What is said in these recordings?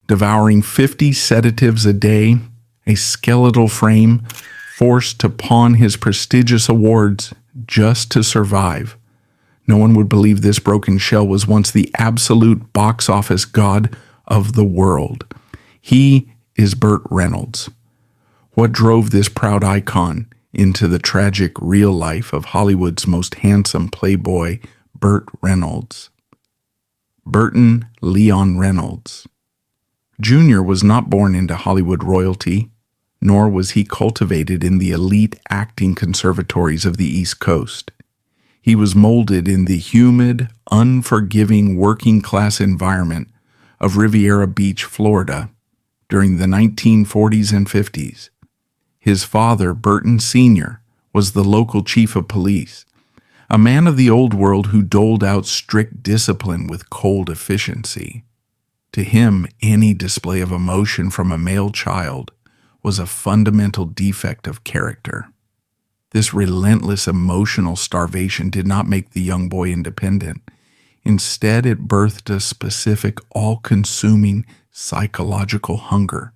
devouring 50 sedatives a day, a skeletal frame, forced to pawn his prestigious awards just to survive. No one would believe this broken shell was once the absolute box office god of the world. He is Burt Reynolds. What drove this proud icon into the tragic real life of Hollywood's most handsome playboy, Burt Reynolds? Burton Leon Reynolds Jr. was not born into Hollywood royalty, nor was he cultivated in the elite acting conservatories of the East Coast. He was molded in the humid, unforgiving working-class environment of Riviera Beach, Florida, during the 1940s and 50s. His father, Burton Sr., was the local chief of police, a man of the old world who doled out strict discipline with cold efficiency. To him, any display of emotion from a male child was a fundamental defect of character. This relentless emotional starvation did not make the young boy independent. Instead, it birthed a specific, all-consuming psychological hunger.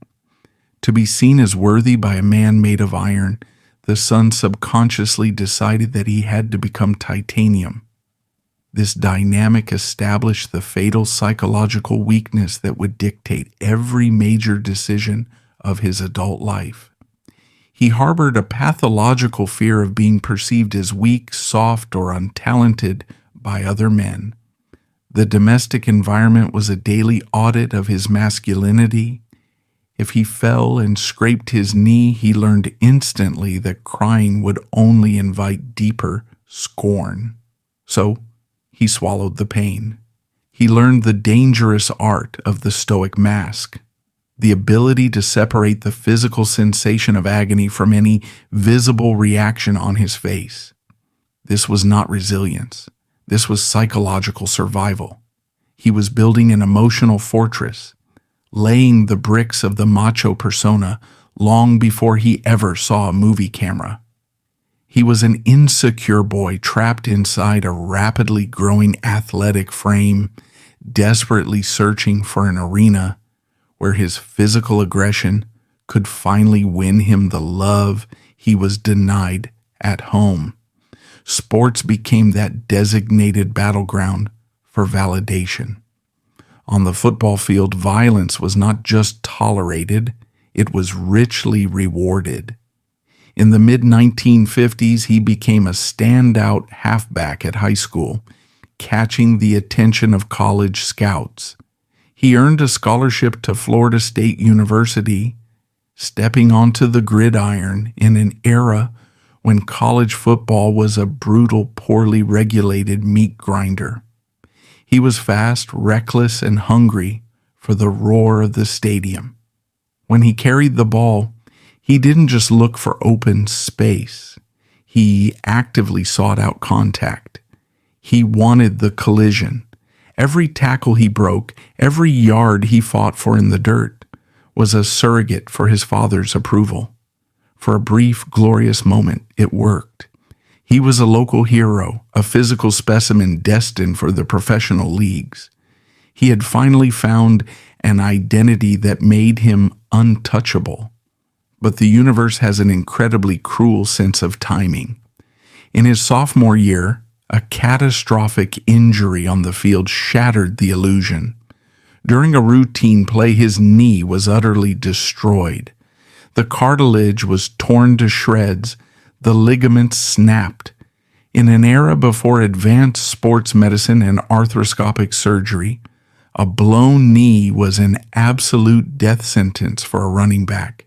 To be seen as worthy by a man made of iron, the son subconsciously decided that he had to become titanium. This dynamic established the fatal psychological weakness that would dictate every major decision of his adult life. He harbored a pathological fear of being perceived as weak, soft, or untalented by other men. The domestic environment was a daily audit of his masculinity. If he fell and scraped his knee, he learned instantly that crying would only invite deeper scorn. So he swallowed the pain. He learned the dangerous art of the stoic mask, the ability to separate the physical sensation of agony from any visible reaction on his face. This was not resilience. This was psychological survival. He was building an emotional fortress, laying the bricks of the macho persona long before he ever saw a movie camera. He was an insecure boy trapped inside a rapidly growing athletic frame, desperately searching for an arena where his physical aggression could finally win him the love he was denied at home. Sports became that designated battleground for validation. On the football field, violence was not just tolerated, it was richly rewarded. In the mid-1950s, he became a standout halfback at high school, catching the attention of college scouts. He earned a scholarship to Florida State University, stepping onto the gridiron in an era when college football was a brutal, poorly regulated meat grinder. He was fast, reckless, and hungry for the roar of the stadium. When he carried the ball, he didn't just look for open space. He actively sought out contact. He wanted the collision. Every tackle he broke, every yard he fought for in the dirt, was a surrogate for his father's approval. For a brief, glorious moment, it worked. He was a local hero, a physical specimen destined for the professional leagues. He had finally found an identity that made him untouchable. But the universe has an incredibly cruel sense of timing. In his sophomore year, a catastrophic injury on the field shattered the illusion. During a routine play, his knee was utterly destroyed. The cartilage was torn to shreds, the ligaments snapped. In an era before advanced sports medicine and arthroscopic surgery, a blown knee was an absolute death sentence for a running back.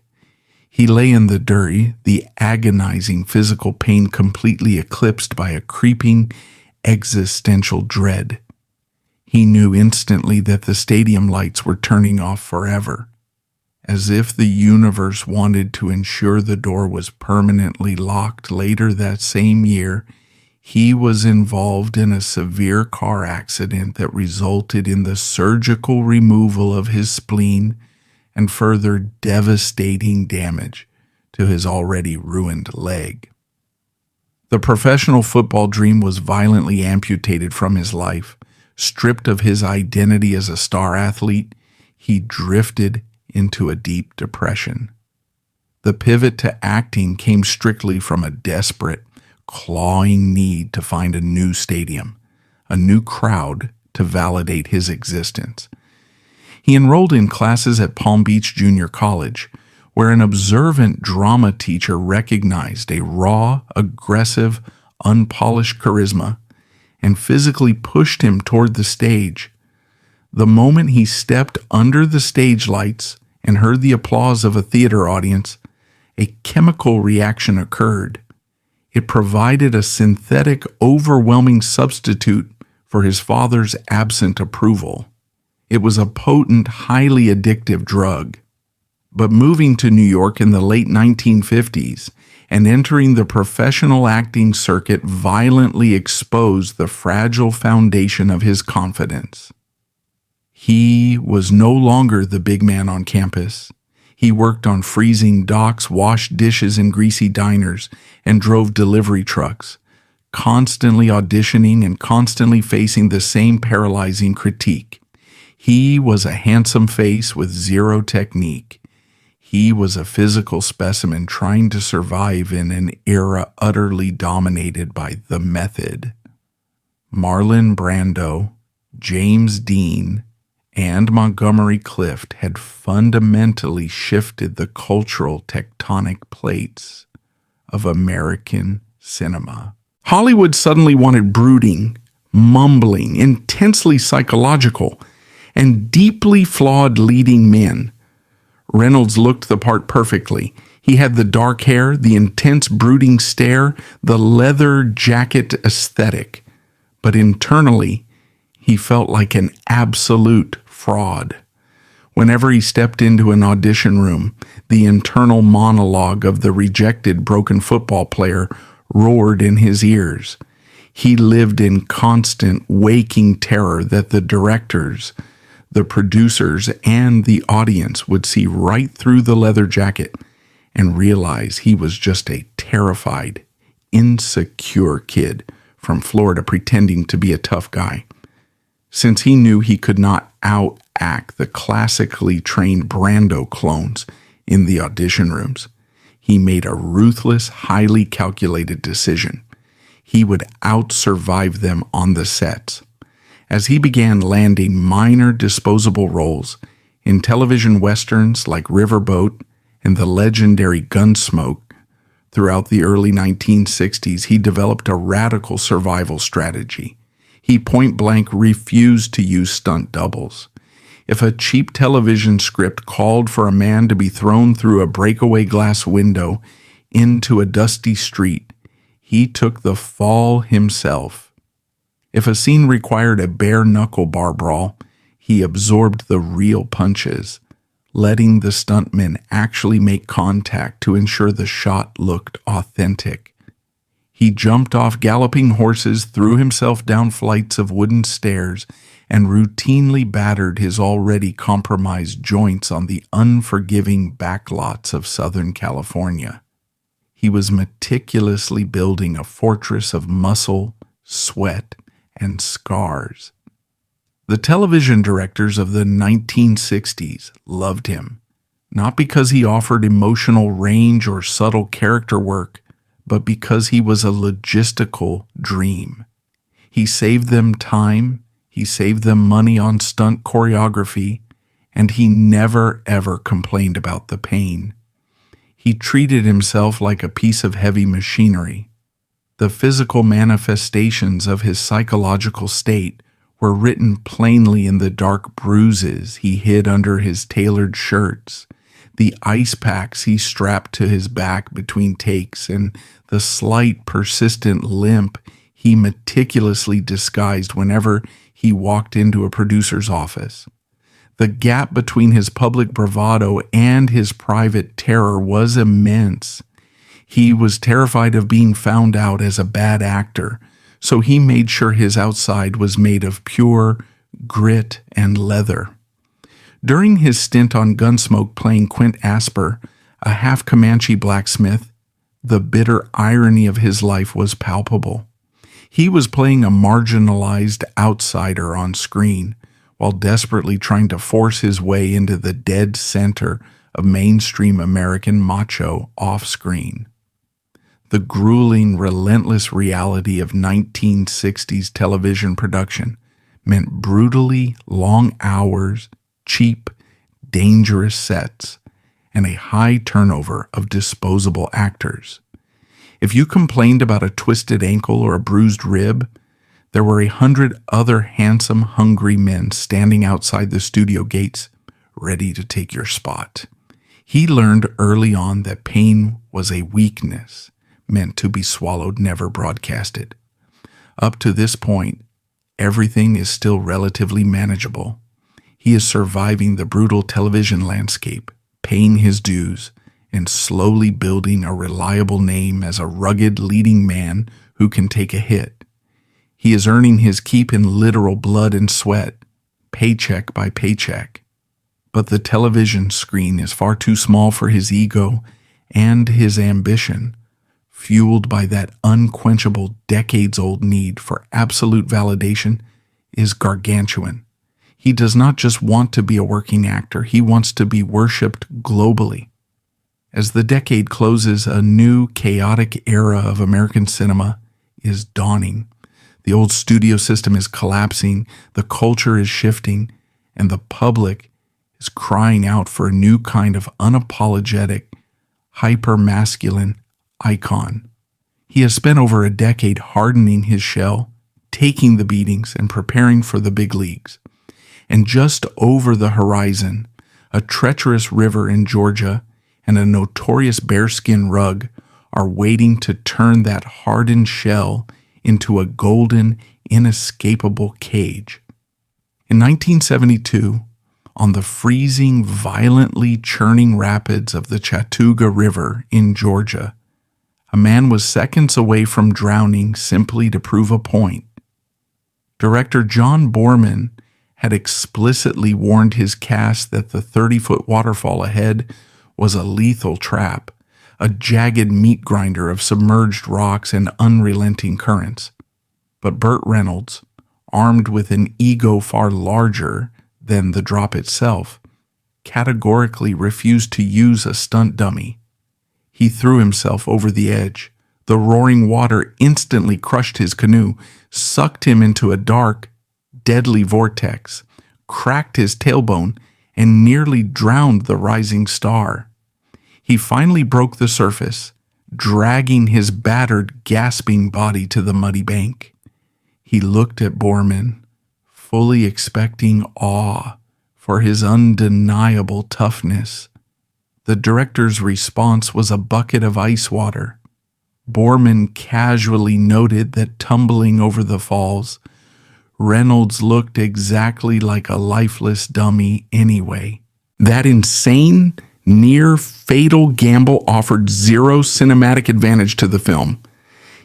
He lay in the dirt, the agonizing physical pain completely eclipsed by a creeping existential dread. He knew instantly that the stadium lights were turning off forever, as if the universe wanted to ensure the door was permanently locked. Later that same year, he was involved in a severe car accident that resulted in the surgical removal of his spleen and further devastating damage to his already ruined leg. The professional football dream was violently amputated from his life. Stripped of his identity as a star athlete, he drifted into a deep depression. The pivot to acting came strictly from a desperate, clawing need to find a new stadium, a new crowd to validate his existence. He enrolled in classes at Palm Beach Junior College, where an observant drama teacher recognized a raw, aggressive, unpolished charisma and physically pushed him toward the stage. The moment he stepped under the stage lights and heard the applause of a theater audience, a chemical reaction occurred. It provided a synthetic, overwhelming substitute for his father's absent approval. It was a potent, highly addictive drug. But moving to New York in the late 1950s and entering the professional acting circuit violently exposed the fragile foundation of his confidence. He was no longer the big man on campus. He worked on freezing docks, washed dishes in greasy diners, and drove delivery trucks, constantly auditioning and constantly facing the same paralyzing critique. He was a handsome face with zero technique. He was a physical specimen trying to survive in an era utterly dominated by the method. Marlon Brando, James Dean, and Montgomery Clift had fundamentally shifted the cultural tectonic plates of American cinema. Hollywood suddenly wanted brooding, mumbling, intensely psychological, and deeply flawed leading men. Reynolds looked the part perfectly. He had the dark hair, the intense brooding stare, the leather jacket aesthetic. But internally, he felt like an absolute fraud. Whenever he stepped into an audition room, the internal monologue of the rejected broken football player roared in his ears. He lived in constant waking terror that the directors, the producers, and the audience would see right through the leather jacket and realize he was just a terrified, insecure kid from Florida pretending to be a tough guy. Since he knew he could not out-act the classically trained Brando clones in the audition rooms, he made a ruthless, highly calculated decision. He would out-survive them on the sets. As he began landing minor disposable roles in television westerns like Riverboat and the legendary Gunsmoke, throughout the early 1960s, he developed a radical survival strategy. He point-blank refused to use stunt doubles. If a cheap television script called for a man to be thrown through a breakaway glass window into a dusty street, he took the fall himself. If a scene required a bare-knuckle bar brawl, he absorbed the real punches, letting the stuntmen actually make contact to ensure the shot looked authentic. He jumped off galloping horses, threw himself down flights of wooden stairs, and routinely battered his already compromised joints on the unforgiving backlots of Southern California. He was meticulously building a fortress of muscle, sweat, and scars. The television directors of the 1960s loved him, not because he offered emotional range or subtle character work, but because he was a logistical dream. He saved them time, he saved them money on stunt choreography, and he never ever complained about the pain. He treated himself like a piece of heavy machinery. The physical manifestations of his psychological state were written plainly in the dark bruises he hid under his tailored shirts, the ice packs he strapped to his back between takes, and the slight, persistent limp he meticulously disguised whenever he walked into a producer's office. The gap between his public bravado and his private terror was immense. He was terrified of being found out as a bad actor, so he made sure his outside was made of pure grit and leather. During his stint on Gunsmoke playing Quint Asper, a half-Comanche blacksmith, the bitter irony of his life was palpable. He was playing a marginalized outsider on screen, while desperately trying to force his way into the dead center of mainstream American macho off-screen. The grueling, relentless reality of 1960s television production meant brutally long hours, cheap, dangerous sets, and a high turnover of disposable actors. If you complained about a twisted ankle or a bruised rib, there were 100 other handsome, hungry men standing outside the studio gates, ready to take your spot. He learned early on that pain was a weakness, meant to be swallowed, never broadcasted. Up to this point, everything is still relatively manageable. He is surviving the brutal television landscape, paying his dues, and slowly building a reliable name as a rugged leading man who can take a hit. He is earning his keep in literal blood and sweat, paycheck by paycheck. But the television screen is far too small for his ego and his ambition, fueled by that unquenchable decades-old need for absolute validation, is gargantuan. He does not just want to be a working actor, he wants to be worshipped globally. As the decade closes, a new chaotic era of American cinema is dawning. The old studio system is collapsing, the culture is shifting, and the public is crying out for a new kind of unapologetic, hyper-masculine icon. He has spent over a decade hardening his shell, taking the beatings, and preparing for the big leagues. And just over the horizon, a treacherous river in Georgia and a notorious bearskin rug are waiting to turn that hardened shell into a golden, inescapable cage. In 1972, on the freezing, violently churning rapids of the Chattooga River in Georgia, a man was seconds away from drowning simply to prove a point. Director John Boorman had explicitly warned his cast that the 30-foot waterfall ahead was a lethal trap, a jagged meat grinder of submerged rocks and unrelenting currents. But Burt Reynolds, armed with an ego far larger than the drop itself, categorically refused to use a stunt dummy. He threw himself over the edge. The roaring water instantly crushed his canoe, sucked him into a dark, deadly vortex, cracked his tailbone, and nearly drowned the rising star. He finally broke the surface, dragging his battered, gasping body to the muddy bank. He looked at Boorman, fully expecting awe for his undeniable toughness. The director's response was a bucket of ice water. Boorman casually noted that tumbling over the falls, Reynolds looked exactly like a lifeless dummy anyway. That insane, near-fatal gamble offered zero cinematic advantage to the film,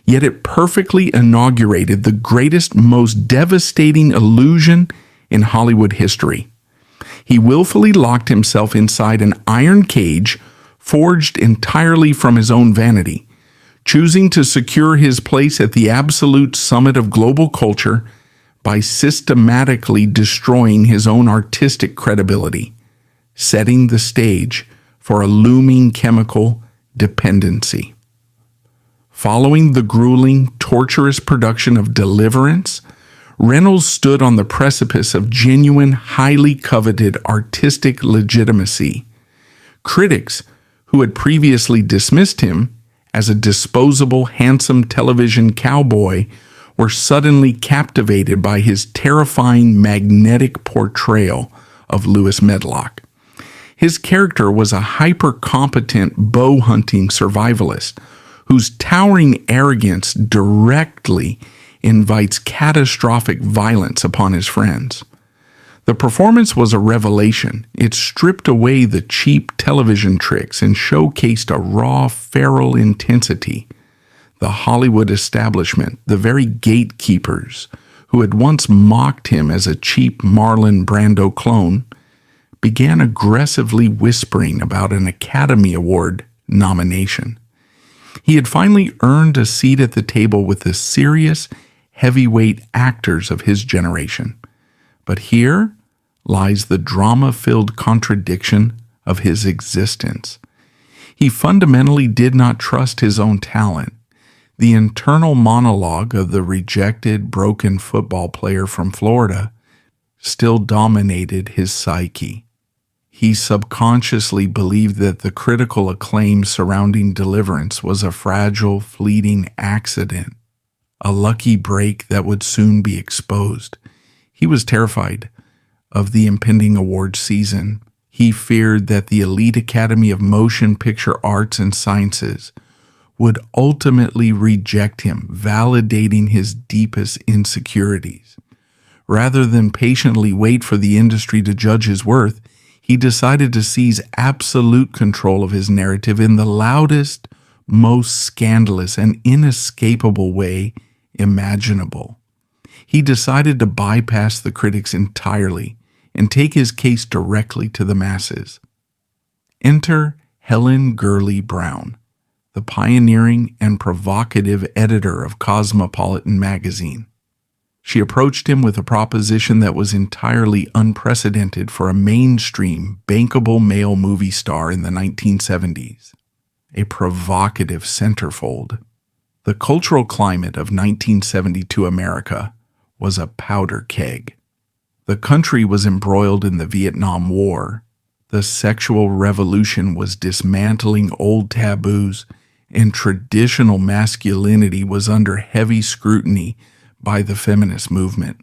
yet it perfectly inaugurated the greatest, most devastating illusion in Hollywood history. He willfully locked himself inside an iron cage forged entirely from his own vanity, choosing to secure his place at the absolute summit of global culture by systematically destroying his own artistic credibility, setting the stage for a looming chemical dependency. Following the grueling, torturous production of Deliverance, Reynolds stood on the precipice of genuine, highly coveted artistic legitimacy. Critics, who had previously dismissed him as a disposable, handsome television cowboy, were suddenly captivated by his terrifying, magnetic portrayal of Lewis Medlock. His character was a hyper-competent bow-hunting survivalist whose towering arrogance directly invites catastrophic violence upon his friends. The performance was a revelation. It stripped away the cheap television tricks and showcased a raw, feral intensity. The Hollywood establishment, the very gatekeepers who had once mocked him as a cheap Marlon Brando clone, began aggressively whispering about an Academy Award nomination. He had finally earned a seat at the table with the serious, heavyweight actors of his generation. But here, lies the drama-filled contradiction of his existence. He fundamentally did not trust his own talent. The internal monologue of the rejected, broken football player from Florida still dominated his psyche. He subconsciously believed that the critical acclaim surrounding Deliverance was a fragile, fleeting accident, a lucky break that would soon be exposed. He was terrified of the impending awards season. He feared that the elite Academy of Motion Picture Arts and Sciences would ultimately reject him, validating his deepest insecurities. Rather than patiently wait for the industry to judge his worth, he decided to seize absolute control of his narrative in the loudest, most scandalous, and inescapable way imaginable. He decided to bypass the critics entirely and take his case directly to the masses. Enter Helen Gurley Brown, the pioneering and provocative editor of Cosmopolitan magazine. She approached him with a proposition that was entirely unprecedented for a mainstream, bankable male movie star in the 1970s. A provocative centerfold. The cultural climate of 1972 America was a powder keg. The country was embroiled in the Vietnam War. The sexual revolution was dismantling old taboos, and traditional masculinity was under heavy scrutiny by the feminist movement.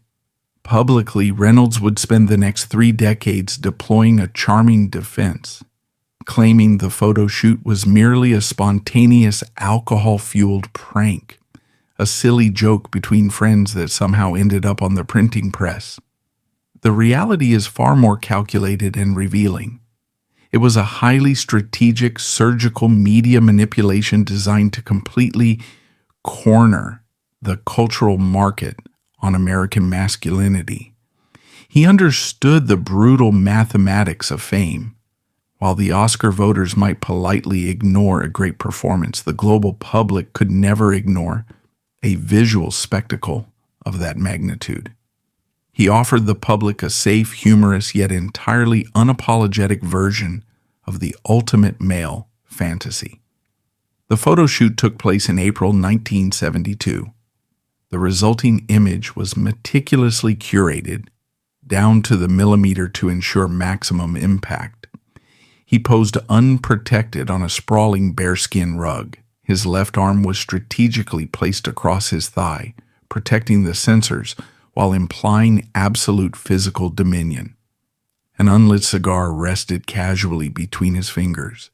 Publicly, Reynolds would spend the next 3 decades deploying a charming defense, claiming the photo shoot was merely a spontaneous alcohol-fueled prank, a silly joke between friends that somehow ended up on the printing press. The reality is far more calculated and revealing. It was a highly strategic, surgical media manipulation designed to completely corner the cultural market on American masculinity. He understood the brutal mathematics of fame. While the Oscar voters might politely ignore a great performance, the global public could never ignore a visual spectacle of that magnitude. He offered the public a safe, humorous, yet entirely unapologetic version of the ultimate male fantasy. The photo shoot took place in April 1972. The resulting image was meticulously curated, down to the millimeter to ensure maximum impact. He posed unprotected on a sprawling bearskin rug. His left arm was strategically placed across his thigh, protecting the sensors while implying absolute physical dominion. An unlit cigar rested casually between his fingers,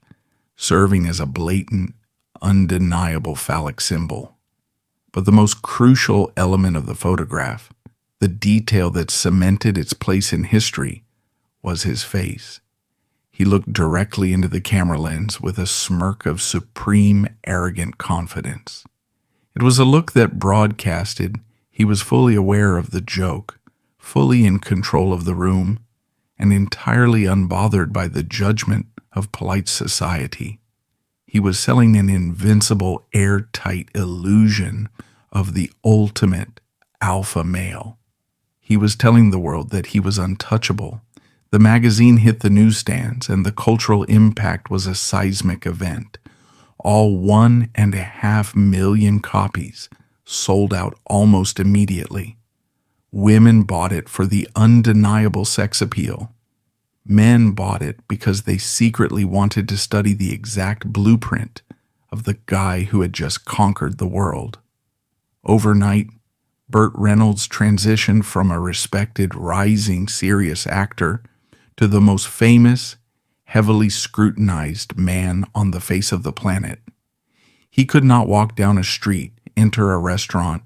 serving as a blatant, undeniable phallic symbol. But the most crucial element of the photograph, the detail that cemented its place in history, was his face. He looked directly into the camera lens with a smirk of supreme, arrogant confidence. It was a look that broadcasted he was fully aware of the joke, fully in control of the room, and entirely unbothered by the judgment of polite society. He was selling an invincible, airtight illusion of the ultimate alpha male. He was telling the world that he was untouchable. The magazine hit the newsstands, and the cultural impact was a seismic event. All 1.5 million copies sold out almost immediately. Women bought it for the undeniable sex appeal. Men bought it because they secretly wanted to study the exact blueprint of the guy who had just conquered the world. Overnight, Burt Reynolds transitioned from a respected, rising, serious actor to the most famous, heavily scrutinized man on the face of the planet. He could not walk down a street, enter a restaurant,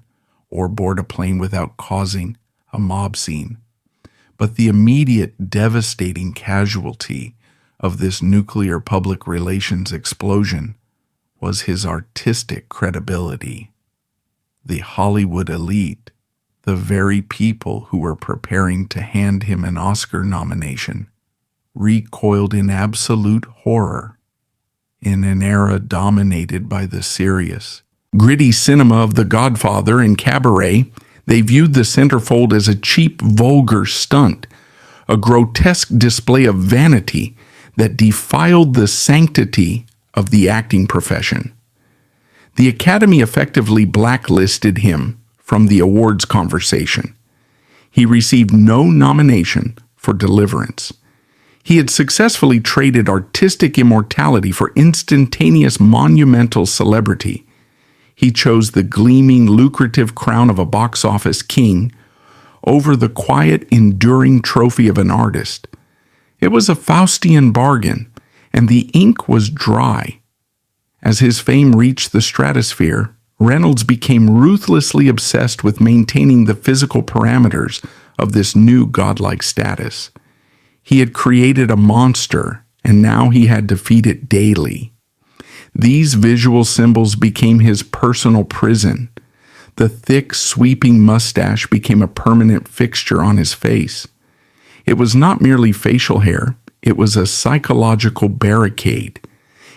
or board a plane without causing a mob scene. But the immediate devastating casualty of this nuclear public relations explosion was his artistic credibility. The Hollywood elite, the very people who were preparing to hand him an Oscar nomination, recoiled in absolute horror. In an era dominated by the serious, gritty cinema of The Godfather and Cabaret, they viewed the centerfold as a cheap, vulgar stunt, a grotesque display of vanity that defiled the sanctity of the acting profession. The Academy effectively blacklisted him from the awards conversation. He received no nomination for Deliverance. He had successfully traded artistic immortality for instantaneous monumental celebrity. He chose the gleaming, lucrative crown of a box office king over the quiet, enduring trophy of an artist. It was a Faustian bargain, and the ink was dry. As his fame reached the stratosphere, Reynolds became ruthlessly obsessed with maintaining the physical parameters of this new godlike status. He had created a monster, and now he had to feed it daily. These visual symbols became his personal prison. The thick, sweeping mustache became a permanent fixture on his face. It was not merely facial hair, it was a psychological barricade.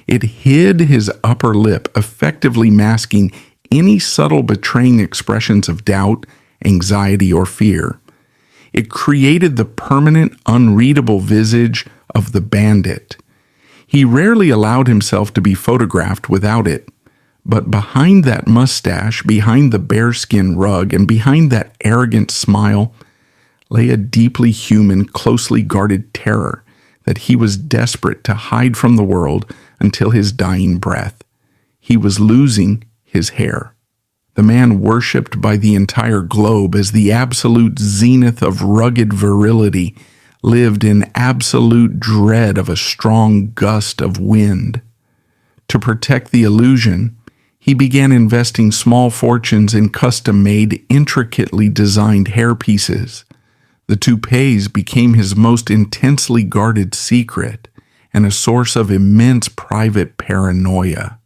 It hid his upper lip, effectively masking any subtle betraying expressions of doubt, anxiety, or fear. It created the permanent, unreadable visage of the bandit. He rarely allowed himself to be photographed without it, but behind that mustache, behind the bearskin rug, and behind that arrogant smile lay a deeply human, closely guarded terror that he was desperate to hide from the world until his dying breath. He was losing his hair. The man worshipped by the entire globe as the absolute zenith of rugged virility lived in absolute dread of a strong gust of wind. To protect the illusion, he began investing small fortunes in custom-made, intricately designed hairpieces. The toupees became his most intensely guarded secret and a source of immense private paranoia.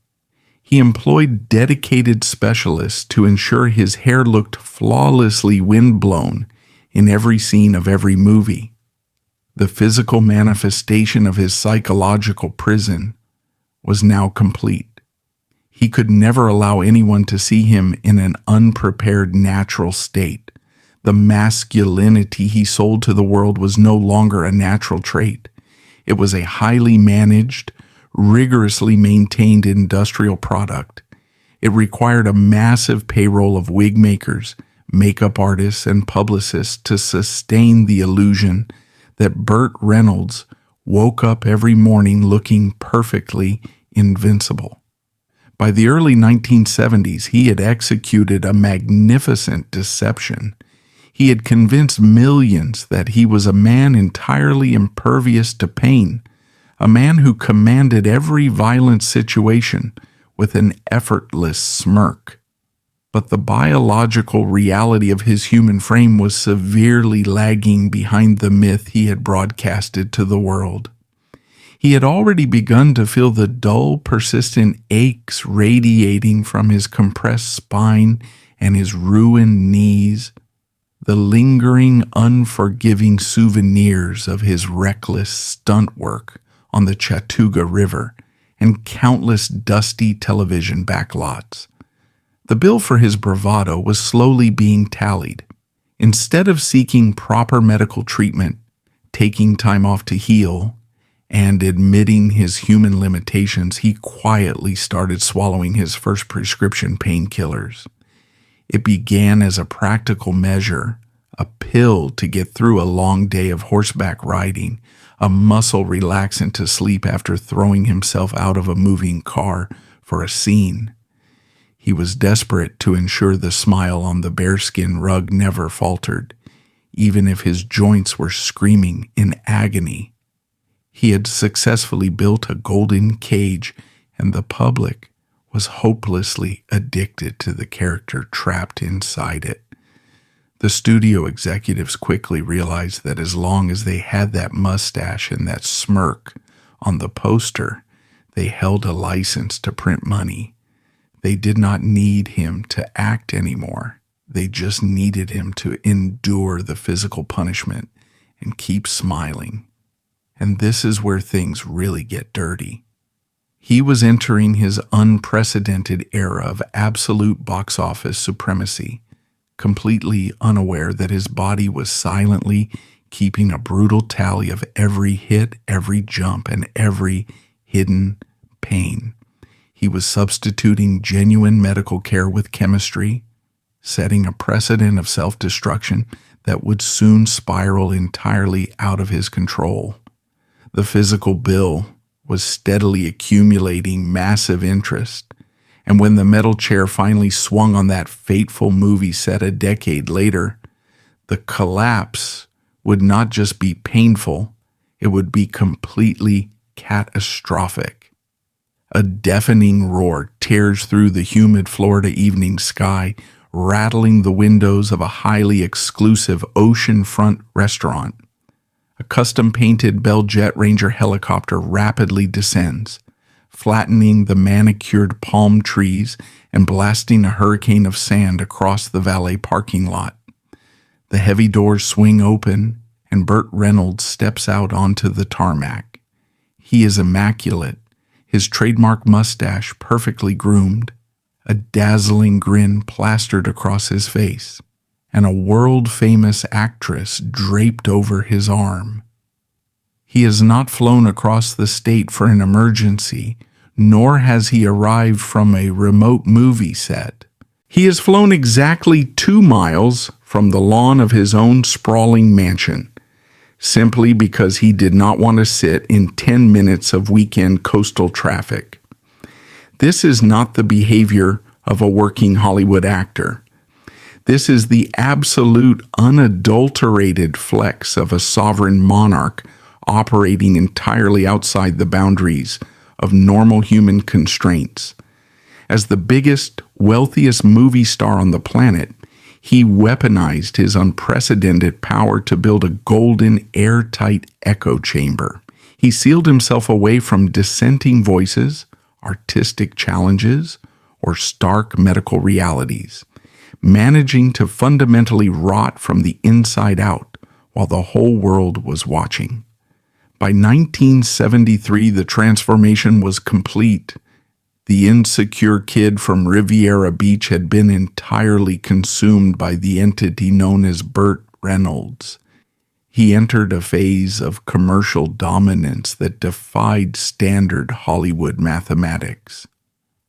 He employed dedicated specialists to ensure his hair looked flawlessly windblown in every scene of every movie. The physical manifestation of his psychological prison was now complete. He could never allow anyone to see him in an unprepared natural state. The masculinity he sold to the world was no longer a natural trait. It was a highly managed, rigorously maintained industrial product. It required a massive payroll of wig makers, makeup artists, and publicists to sustain the illusion that Burt Reynolds woke up every morning looking perfectly invincible. By the early 1970s, he had executed a magnificent deception. He had convinced millions that he was a man entirely impervious to pain, a man who commanded every violent situation with an effortless smirk. But the biological reality of his human frame was severely lagging behind the myth he had broadcasted to the world. He had already begun to feel the dull, persistent aches radiating from his compressed spine and his ruined knees, the lingering, unforgiving souvenirs of his reckless stunt work on the Chattooga River and countless dusty television backlots. The bill for his bravado was slowly being tallied. Instead of seeking proper medical treatment, taking time off to heal, and admitting his human limitations, he quietly started swallowing his first prescription painkillers. It began as a practical measure, a pill to get through a long day of horseback riding, a muscle relaxant to sleep after throwing himself out of a moving car for a scene. He was desperate to ensure the smile on the bearskin rug never faltered, even if his joints were screaming in agony. He had successfully built a golden cage, and the public was hopelessly addicted to the character trapped inside it. The studio executives quickly realized that as long as they had that mustache and that smirk on the poster, they held a license to print money. They did not need him to act anymore. They just needed him to endure the physical punishment and keep smiling. And this is where things really get dirty. He was entering his unprecedented era of absolute box office supremacy, completely unaware that his body was silently keeping a brutal tally of every hit, every jump, and every hidden pain. He was substituting genuine medical care with chemistry, setting a precedent of self-destruction that would soon spiral entirely out of his control. The physical bill was steadily accumulating massive interest, and when the metal chair finally swung on that fateful movie set a decade later, the collapse would not just be painful, it would be completely catastrophic. A deafening roar tears through the humid Florida evening sky, rattling the windows of a highly exclusive oceanfront restaurant. A custom-painted Bell Jet Ranger helicopter rapidly descends, flattening the manicured palm trees and blasting a hurricane of sand across the valet parking lot. The heavy doors swing open, and Burt Reynolds steps out onto the tarmac. He is immaculate, his trademark mustache perfectly groomed, a dazzling grin plastered across his face, and a world-famous actress draped over his arm. He has not flown across the state for an emergency, nor has he arrived from a remote movie set. He has flown exactly 2 miles from the lawn of his own sprawling mansion, simply because he did not want to sit in 10 minutes of weekend coastal traffic. This is not the behavior of a working Hollywood actor. This is the absolute unadulterated flex of a sovereign monarch operating entirely outside the boundaries of normal human constraints. As the biggest, wealthiest movie star on the planet, he weaponized his unprecedented power to build a golden, airtight echo chamber. He sealed himself away from dissenting voices, artistic challenges, or stark medical realities, managing to fundamentally rot from the inside out while the whole world was watching. By 1973, the transformation was complete. The insecure kid from Riviera Beach had been entirely consumed by the entity known as Burt Reynolds. He entered a phase of commercial dominance that defied standard Hollywood mathematics.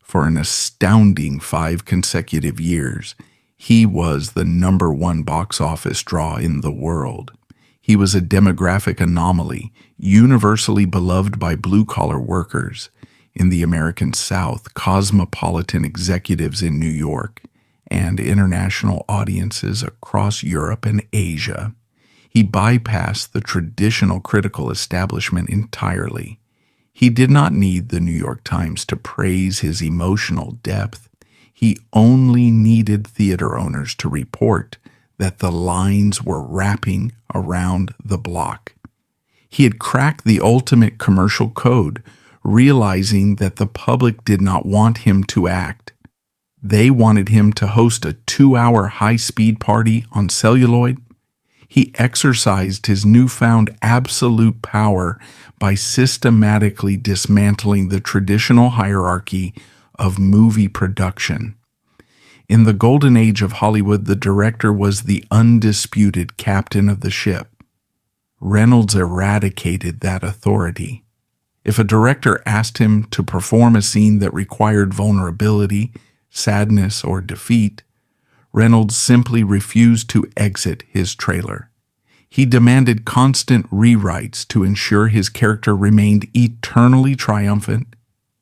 For an astounding 5 consecutive years, he was the #1 box office draw in the world. He was a demographic anomaly, universally beloved by blue-collar workers in the American South, cosmopolitan executives in New York, and international audiences across Europe and Asia. He bypassed the traditional critical establishment entirely. He did not need the New York Times to praise his emotional depth. He only needed theater owners to report that the lines were wrapping around the block. He had cracked the ultimate commercial code, realizing that the public did not want him to act. They wanted him to host a 2-hour high-speed party on celluloid. He exercised his newfound absolute power by systematically dismantling the traditional hierarchy of movie production. In the golden age of Hollywood, the director was the undisputed captain of the ship. Reynolds eradicated that authority. If a director asked him to perform a scene that required vulnerability, sadness, or defeat, Reynolds simply refused to exit his trailer. He demanded constant rewrites to ensure his character remained eternally triumphant,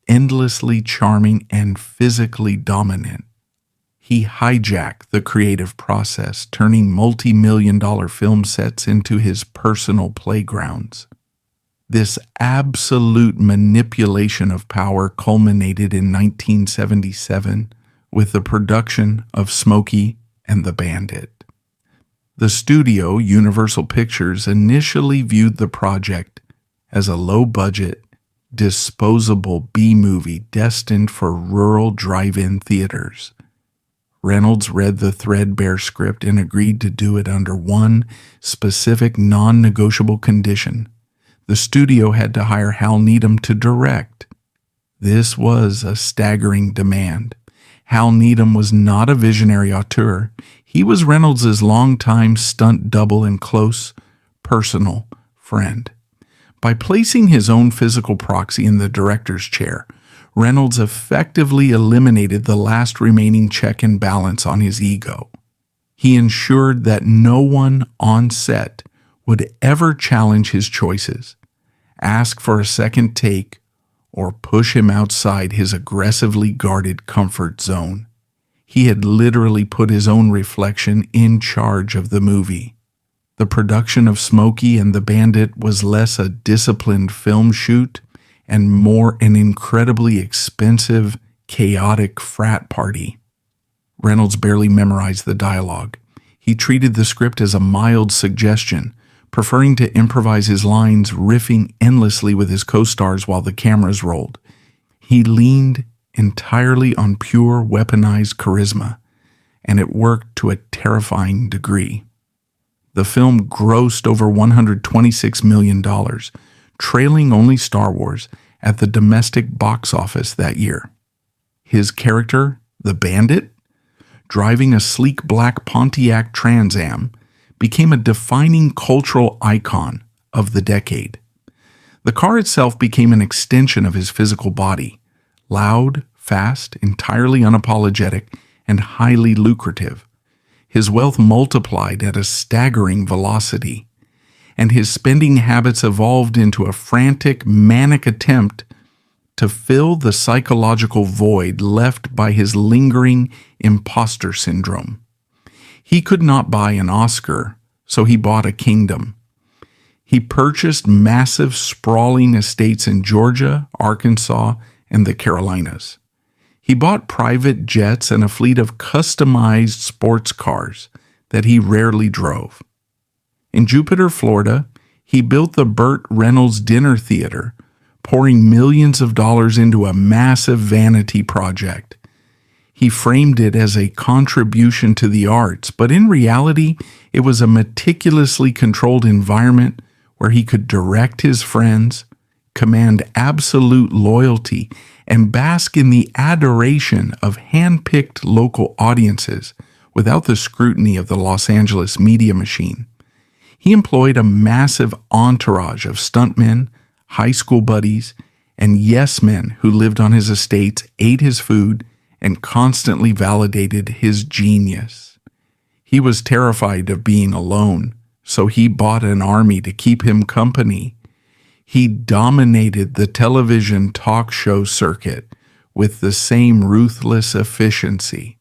endlessly charming, and physically dominant. He hijacked the creative process, turning multi-million-dollar film sets into his personal playgrounds. This absolute manipulation of power culminated in 1977 with the production of Smokey and the Bandit. The studio, Universal Pictures, initially viewed the project as a low-budget, disposable B-movie destined for rural drive-in theaters. Reynolds read the threadbare script and agreed to do it under one specific non-negotiable condition. The studio had to hire Hal Needham to direct. This was a staggering demand. Hal Needham was not a visionary auteur. He was Reynolds' longtime stunt double and close personal friend. By placing his own physical proxy in the director's chair, Reynolds effectively eliminated the last remaining check and balance on his ego. He ensured that no one on set would ever challenge his choices, ask for a second take, or push him outside his aggressively guarded comfort zone. He had literally put his own reflection in charge of the movie. The production of Smokey and the Bandit was less a disciplined film shoot and more an incredibly expensive, chaotic frat party. Reynolds barely memorized the dialogue. He treated the script as a mild suggestion, preferring to improvise his lines, riffing endlessly with his co-stars while the cameras rolled. He leaned entirely on pure weaponized charisma, and it worked to a terrifying degree. The film grossed over $126 million, trailing only Star Wars at the domestic box office that year. His character, the Bandit, driving a sleek black Pontiac Trans Am, became a defining cultural icon of the decade. The car itself became an extension of his physical body, loud, fast, entirely unapologetic, and highly lucrative. His wealth multiplied at a staggering velocity, and his spending habits evolved into a frantic, manic attempt to fill the psychological void left by his lingering imposter syndrome. He could not buy an Oscar, so he bought a kingdom. He purchased massive, sprawling estates in Georgia, Arkansas, and the Carolinas. He bought private jets and a fleet of customized sports cars that he rarely drove. In Jupiter, Florida, he built the Burt Reynolds Dinner Theater, pouring millions of dollars into a massive vanity project. He framed it as a contribution to the arts, but in reality, it was a meticulously controlled environment where he could direct his friends, command absolute loyalty, and bask in the adoration of hand-picked local audiences without the scrutiny of the Los Angeles media machine. He employed a massive entourage of stuntmen, high school buddies, and yes-men who lived on his estates, ate his food, and constantly validated his genius. He was terrified of being alone, so he bought an army to keep him company. He dominated the television talk show circuit with the same ruthless efficiency.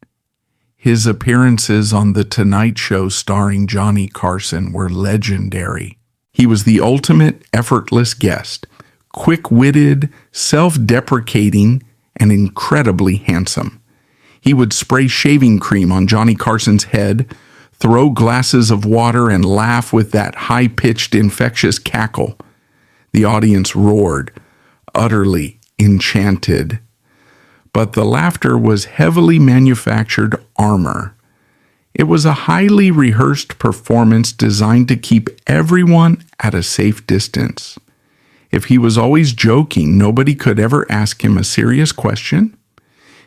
His appearances on The Tonight Show starring Johnny Carson were legendary. He was the ultimate effortless guest, quick-witted, self-deprecating, and incredibly handsome. He would spray shaving cream on Johnny Carson's head, throw glasses of water, and laugh with that high-pitched, infectious cackle. The audience roared, utterly enchanted. But the laughter was heavily manufactured armor. It was a highly rehearsed performance designed to keep everyone at a safe distance. If he was always joking, nobody could ever ask him a serious question.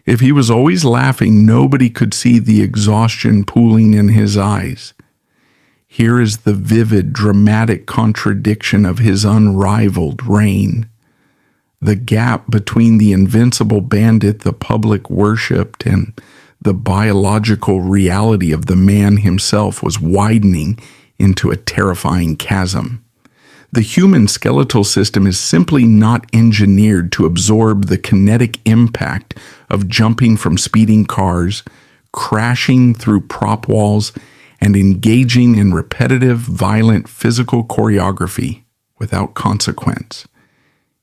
If he was always laughing, nobody could see the exhaustion pooling in his eyes. Here is the vivid, dramatic contradiction of his unrivaled reign. The gap between the invincible bandit the public worshipped and the biological reality of the man himself was widening into a terrifying chasm. The human skeletal system is simply not engineered to absorb the kinetic impact of jumping from speeding cars, crashing through prop walls, and engaging in repetitive, violent physical choreography without consequence.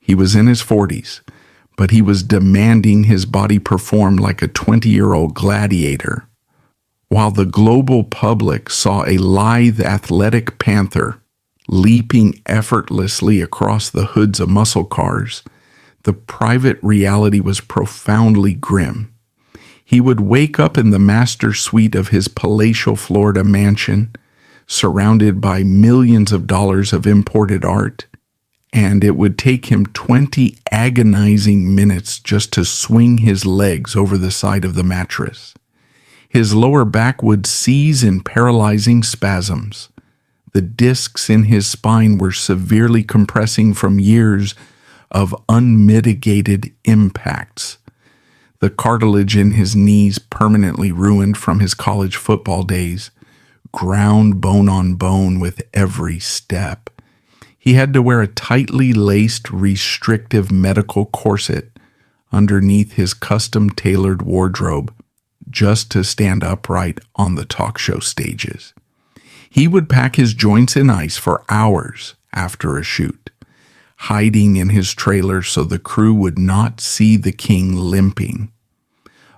He was in his 40s, but he was demanding his body perform like a 20-year-old gladiator. While the global public saw a lithe, athletic panther leaping effortlessly across the hoods of muscle cars, the private reality was profoundly grim. He would wake up in the master suite of his palatial Florida mansion, surrounded by millions of dollars of imported art, and it would take him 20 agonizing minutes just to swing his legs over the side of the mattress. His lower back would seize in paralyzing spasms. The discs in his spine were severely compressing from years of unmitigated impacts. The cartilage in his knees permanently ruined from his college football days, ground bone on bone with every step. He had to wear a tightly laced, restrictive medical corset underneath his custom-tailored wardrobe just to stand upright on the talk show stages. He would pack his joints in ice for hours after a shoot, hiding in his trailer so the crew would not see the king limping.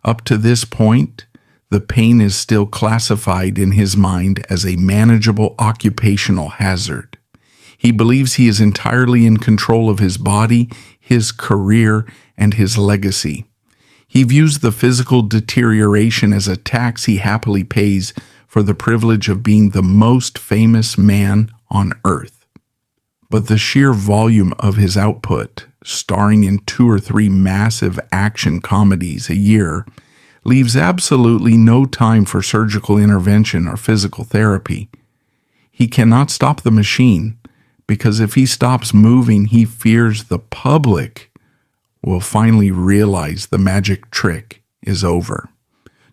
Up to this point, the pain is still classified in his mind as a manageable occupational hazard. He believes he is entirely in control of his body, his career, and his legacy. He views the physical deterioration as a tax he happily pays for the privilege of being the most famous man on earth. But the sheer volume of his output, starring in 2 or 3 massive action comedies a year, leaves absolutely no time for surgical intervention or physical therapy. He cannot stop the machine, because if he stops moving, he fears the public will finally realize the magic trick is over.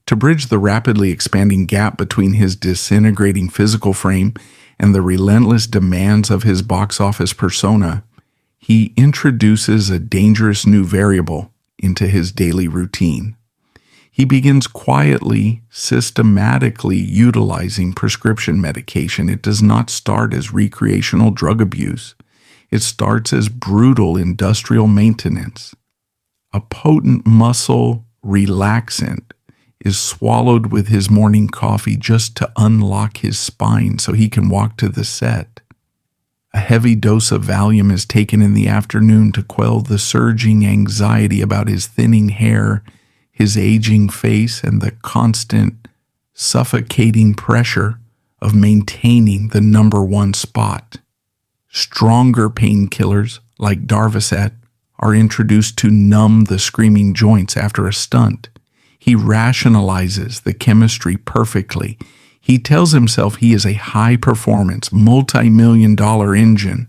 To bridge the rapidly expanding gap between his disintegrating physical frame and the relentless demands of his box office persona, he introduces a dangerous new variable into his daily routine. He begins quietly, systematically utilizing prescription medication. It does not start as recreational drug abuse. It starts as brutal industrial maintenance. A potent muscle relaxant is swallowed with his morning coffee just to unlock his spine so he can walk to the set. A heavy dose of Valium is taken in the afternoon to quell the surging anxiety about his thinning hair, his aging face, and the constant, suffocating pressure of maintaining the number 1 spot. Stronger painkillers, like Darvocet, are introduced to numb the screaming joints after a stunt. He rationalizes the chemistry perfectly. He tells himself he is a high-performance, multi-million-dollar engine,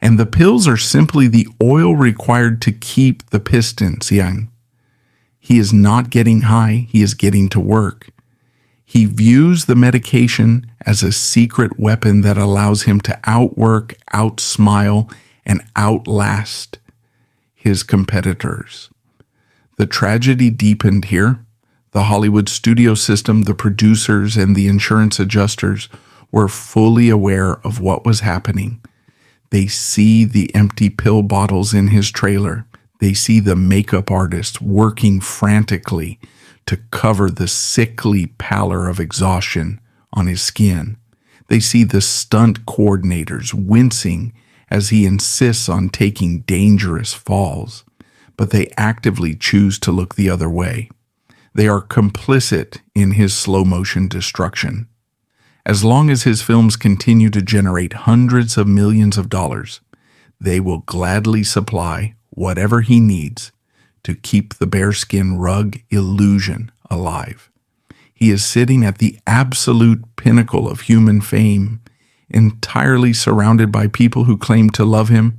and the pills are simply the oil required to keep the pistons young. He is not getting high, he is getting to work. He views the medication as a secret weapon that allows him to outwork, outsmile, and outlast his competitors. The tragedy deepened here. The Hollywood studio system, the producers, and the insurance adjusters were fully aware of what was happening. They see the empty pill bottles in his trailer. They see the makeup artist working frantically to cover the sickly pallor of exhaustion on his skin. They see the stunt coordinators wincing as he insists on taking dangerous falls, but they actively choose to look the other way. They are complicit in his slow-motion destruction. As long as his films continue to generate hundreds of millions of dollars, they will gladly supply whatever he needs to keep the bearskin rug illusion alive. He is sitting at the absolute pinnacle of human fame, entirely surrounded by people who claim to love him,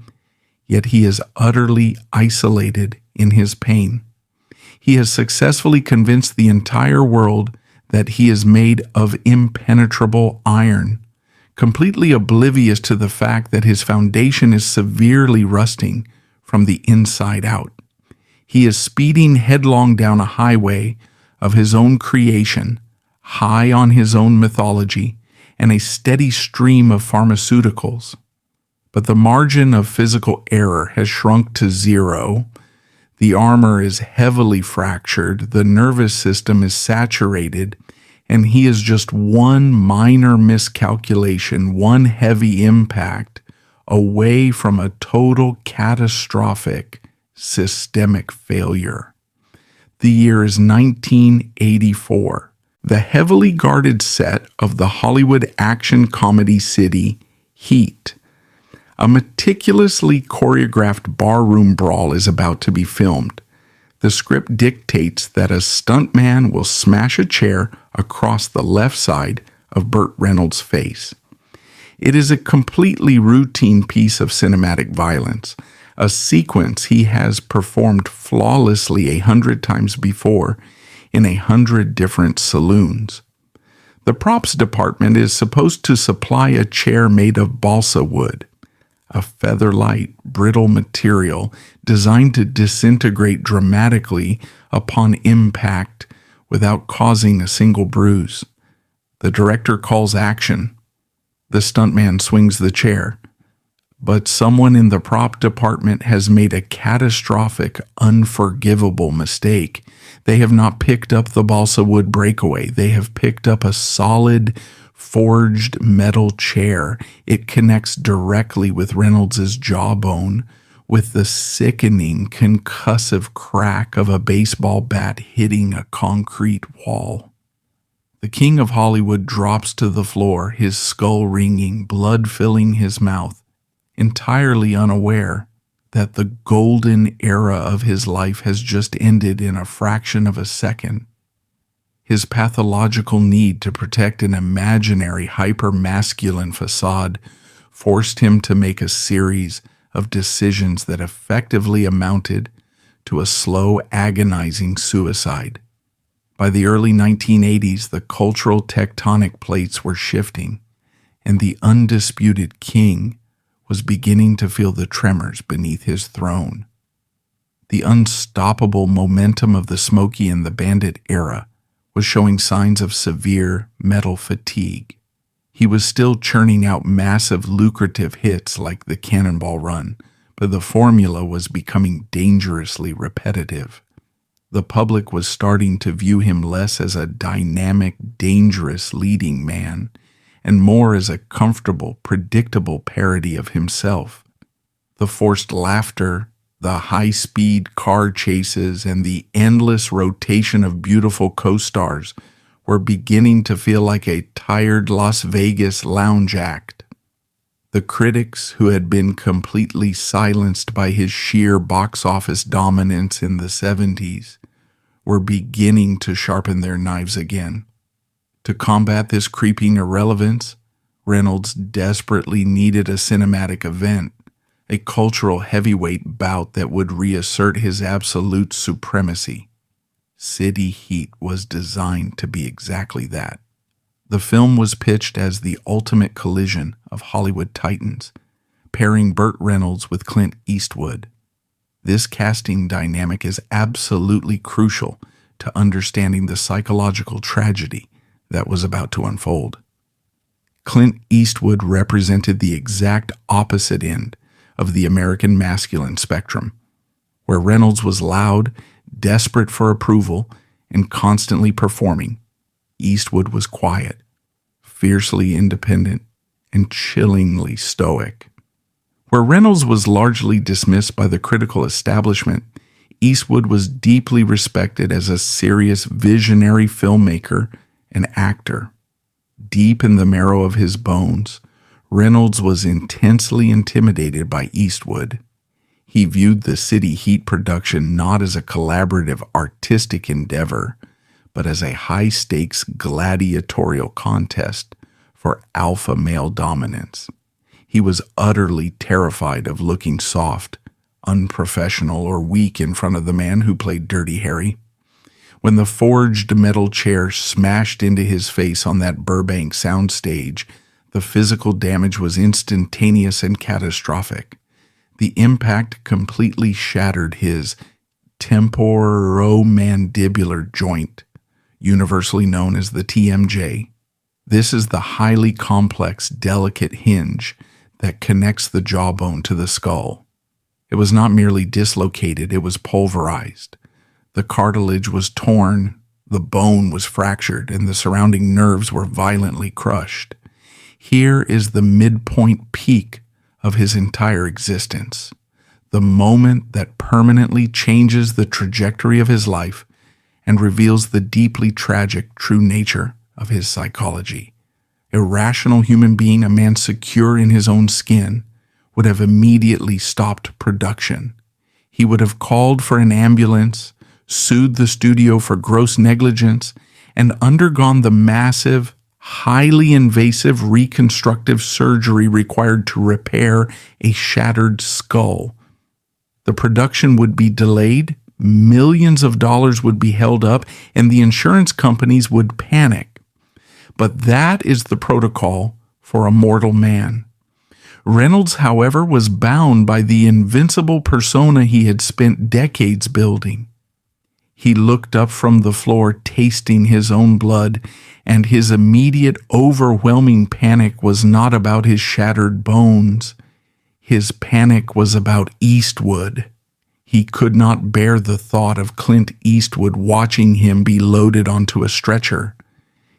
yet he is utterly isolated in his pain. He has successfully convinced the entire world that he is made of impenetrable iron, completely oblivious to the fact that his foundation is severely rusting from the inside out. He is speeding headlong down a highway of his own creation, high on his own mythology, and a steady stream of pharmaceuticals. But the margin of physical error has shrunk to zero. The armor is heavily fractured, the nervous system is saturated, and he is just one minor miscalculation, one heavy impact away from a total catastrophic systemic failure. The year is 1984. The heavily guarded set of the Hollywood action comedy city Heat. A meticulously choreographed barroom brawl is about to be filmed. The script dictates that a stuntman will smash a chair across the left side of Burt Reynolds' face. It is a completely routine piece of cinematic violence, a sequence he has performed flawlessly 100 times before in 100 different saloons. The props department is supposed to supply a chair made of balsa wood, a feather-light, brittle material designed to disintegrate dramatically upon impact without causing a single bruise. The director calls action. The stuntman swings the chair. But someone in the prop department has made a catastrophic, unforgivable mistake. They have not picked up the balsa wood breakaway. They have picked up a solid, forged metal chair. It connects directly with Reynolds' jawbone with the sickening, concussive crack of a baseball bat hitting a concrete wall. The king of Hollywood drops to the floor, his skull ringing, blood filling his mouth, entirely unaware that the golden era of his life has just ended in a fraction of a second. His pathological need to protect an imaginary hyper-masculine facade forced him to make a series of decisions that effectively amounted to a slow, agonizing suicide. By the early 1980s, the cultural tectonic plates were shifting, and the undisputed king was beginning to feel the tremors beneath his throne. The unstoppable momentum of the Smokey and the Bandit era was showing signs of severe metal fatigue. He was still churning out massive, lucrative hits like the Cannonball Run, but the formula was becoming dangerously repetitive. The public was starting to view him less as a dynamic, dangerous leading man, and more as a comfortable, predictable parody of himself. The forced laughter, the high-speed car chases, and the endless rotation of beautiful co-stars were beginning to feel like a tired Las Vegas lounge act. The critics, who had been completely silenced by his sheer box office dominance in the 70s, were beginning to sharpen their knives again. To combat this creeping irrelevance, Reynolds desperately needed a cinematic event, a cultural heavyweight bout that would reassert his absolute supremacy. City Heat was designed to be exactly that. The film was pitched as the ultimate collision of Hollywood titans, pairing Burt Reynolds with Clint Eastwood. This casting dynamic is absolutely crucial to understanding the psychological tragedy that was about to unfold. Clint Eastwood represented the exact opposite end of the American masculine spectrum, where Reynolds was loud, desperate for approval, and constantly performing. Eastwood was quiet, fiercely independent, and chillingly stoic. Where Reynolds was largely dismissed by the critical establishment, Eastwood was deeply respected as a serious visionary filmmaker and actor. Deep in the marrow of his bones, Reynolds was intensely intimidated by Eastwood. He viewed the City Heat production not as a collaborative artistic endeavor, but as a high-stakes gladiatorial contest for alpha male dominance. He was utterly terrified of looking soft, unprofessional, or weak in front of the man who played Dirty Harry. When the forged metal chair smashed into his face on that Burbank soundstage, the physical damage was instantaneous and catastrophic. The impact completely shattered his temporomandibular joint, universally known as the TMJ. This is the highly complex, delicate hinge that connects the jawbone to the skull. It was not merely dislocated, it was pulverized. The cartilage was torn, the bone was fractured, and the surrounding nerves were violently crushed. Here is the midpoint peak of his entire existence, the moment that permanently changes the trajectory of his life and reveals the deeply tragic true nature of his psychology. A rational human being, a man secure in his own skin, would have immediately stopped production. He would have called for an ambulance, sued the studio for gross negligence, and undergone the massive, highly invasive reconstructive surgery required to repair a shattered skull. The production would be delayed, millions of dollars would be held up, and the insurance companies would panic. But that is the protocol for a mortal man. Reynolds, however, was bound by the invincible persona he had spent decades building. He looked up from the floor, tasting his own blood, and his immediate, overwhelming panic was not about his shattered bones. His panic was about Eastwood. He could not bear the thought of Clint Eastwood watching him be loaded onto a stretcher.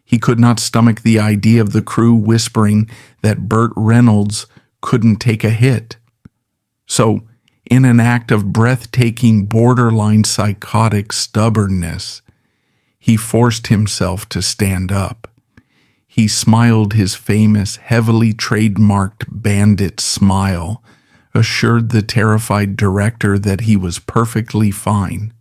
He could not stomach the idea of the crew whispering that Burt Reynolds couldn't take a hit. So, in an act of breathtaking, borderline psychotic stubbornness, he forced himself to stand up. He smiled his famous, heavily trademarked bandit smile, assured the terrified director that he was perfectly fine,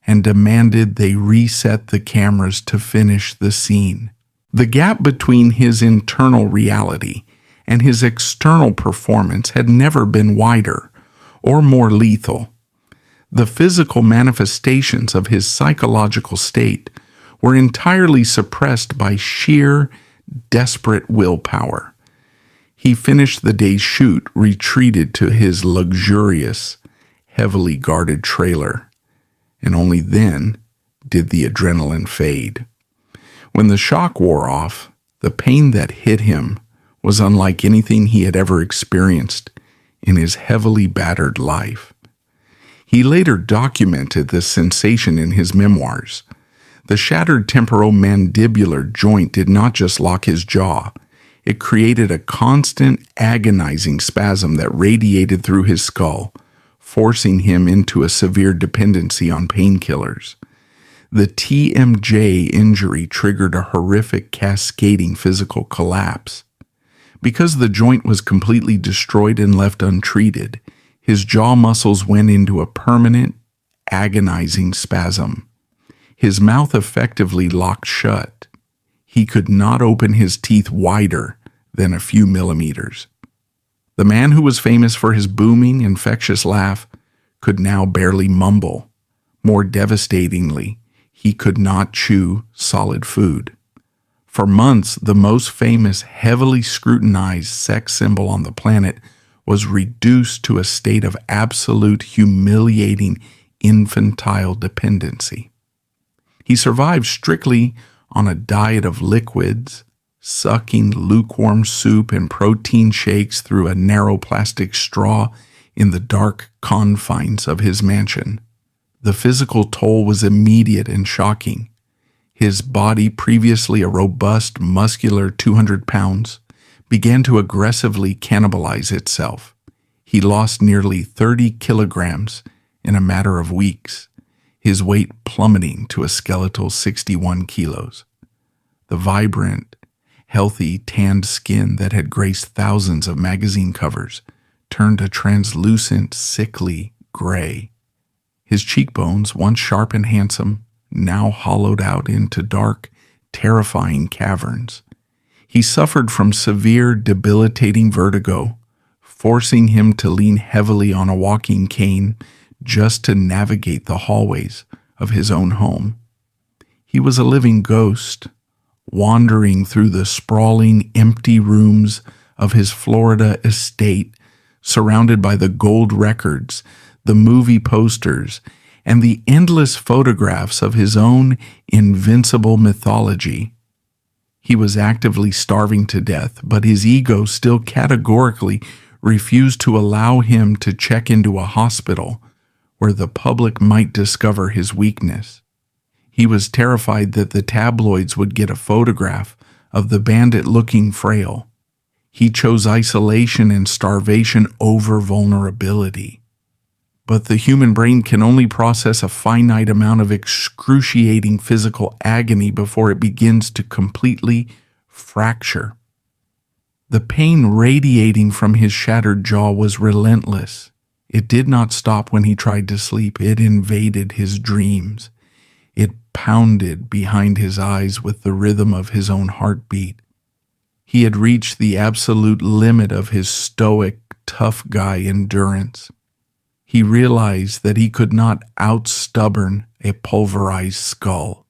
and demanded they reset the cameras to finish the scene. The gap between his internal reality and his external performance had never been wider or more lethal. The physical manifestations of his psychological state were entirely suppressed by sheer, desperate willpower. He finished the day's shoot, retreated to his luxurious, heavily guarded trailer, and only then did the adrenaline fade. When the shock wore off, the pain that hit him was unlike anything he had ever experienced in his heavily battered life. He later documented this sensation in his memoirs. The shattered temporomandibular joint did not just lock his jaw, it created a constant, agonizing spasm that radiated through his skull, forcing him into a severe dependency on painkillers. The TMJ injury triggered a horrific cascading physical collapse. Because the joint was completely destroyed and left untreated, his jaw muscles went into a permanent, agonizing spasm. His mouth effectively locked shut. He could not open his teeth wider than a few millimeters. The man who was famous for his booming, infectious laugh could now barely mumble. More devastatingly, he could not chew solid food. For months, the most famous, heavily scrutinized sex symbol on the planet was reduced to a state of absolute, humiliating, infantile dependency. He survived strictly on a diet of liquids, sucking lukewarm soup and protein shakes through a narrow plastic straw in the dark confines of his mansion. The physical toll was immediate and shocking. His body, previously a robust, muscular 200 pounds, began to aggressively cannibalize itself. He lost nearly 30 kilograms in a matter of weeks, his weight plummeting to a skeletal 61 kilos. The vibrant, healthy, tanned skin that had graced thousands of magazine covers turned a translucent, sickly gray. His cheekbones, once sharp and handsome, now hollowed out into dark, terrifying caverns. He suffered from severe, debilitating vertigo, forcing him to lean heavily on a walking cane just to navigate the hallways of his own home. He was a living ghost, wandering through the sprawling, empty rooms of his Florida estate, surrounded by the gold records, the movie posters, and the endless photographs of his own invincible mythology. He was actively starving to death, but his ego still categorically refused to allow him to check into a hospital where the public might discover his weakness. He was terrified that the tabloids would get a photograph of the bandit looking frail. He chose isolation and starvation over vulnerability. But the human brain can only process a finite amount of excruciating physical agony before it begins to completely fracture. The pain radiating from his shattered jaw was relentless. It did not stop when he tried to sleep. It invaded his dreams. It pounded behind his eyes with the rhythm of his own heartbeat. He had reached the absolute limit of his stoic, tough guy endurance. He realized that he could not out-stubborn a pulverized skull.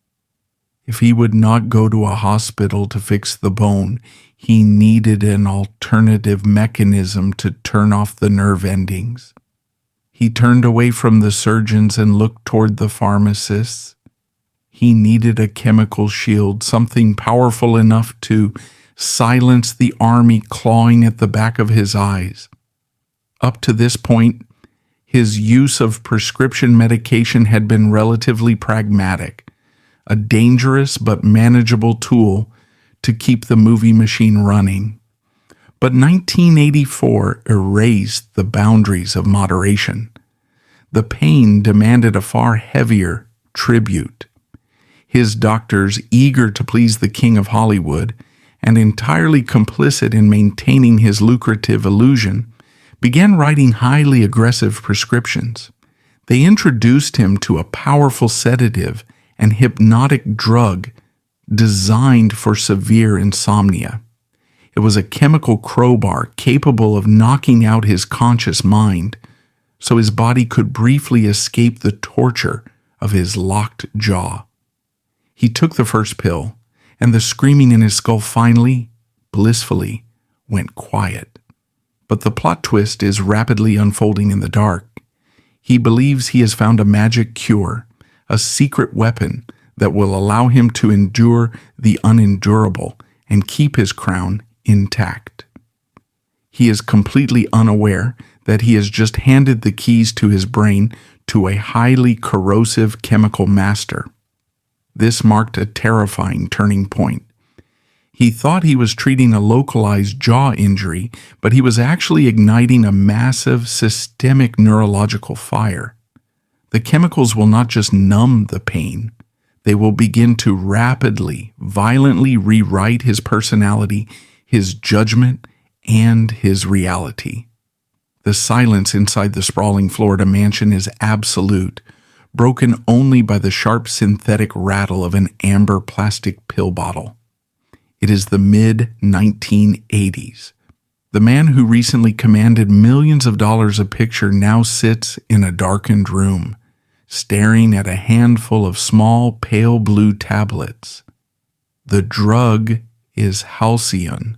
If he would not go to a hospital to fix the bone, he needed an alternative mechanism to turn off the nerve endings. He turned away from the surgeons and looked toward the pharmacists. He needed a chemical shield, something powerful enough to silence the army clawing at the back of his eyes. Up to this point, his use of prescription medication had been relatively pragmatic, a dangerous but manageable tool to keep the movie machine running. But 1984 erased the boundaries of moderation. The pain demanded a far heavier tribute. His doctors, eager to please the king of Hollywood and entirely complicit in maintaining his lucrative illusion, began writing highly aggressive prescriptions. They introduced him to a powerful sedative and hypnotic drug designed for severe insomnia. It was a chemical crowbar capable of knocking out his conscious mind, so his body could briefly escape the torture of his locked jaw. He took the first pill, and the screaming in his skull finally, blissfully, went quiet. But the plot twist is rapidly unfolding in the dark. He believes he has found a magic cure, a secret weapon that will allow him to endure the unendurable and keep his crown intact. He is completely unaware that he has just handed the keys to his brain to a highly corrosive chemical master. This marked a terrifying turning point. He thought he was treating a localized jaw injury, but he was actually igniting a massive systemic neurological fire. The chemicals will not just numb the pain, they will begin to rapidly, violently rewrite his personality, his judgment, and his reality. The silence inside the sprawling Florida mansion is absolute, broken only by the sharp synthetic rattle of an amber plastic pill bottle. It is the mid-1980s. The man who recently commanded millions of dollars a picture now sits in a darkened room, staring at a handful of small pale blue tablets. The drug is halcyon,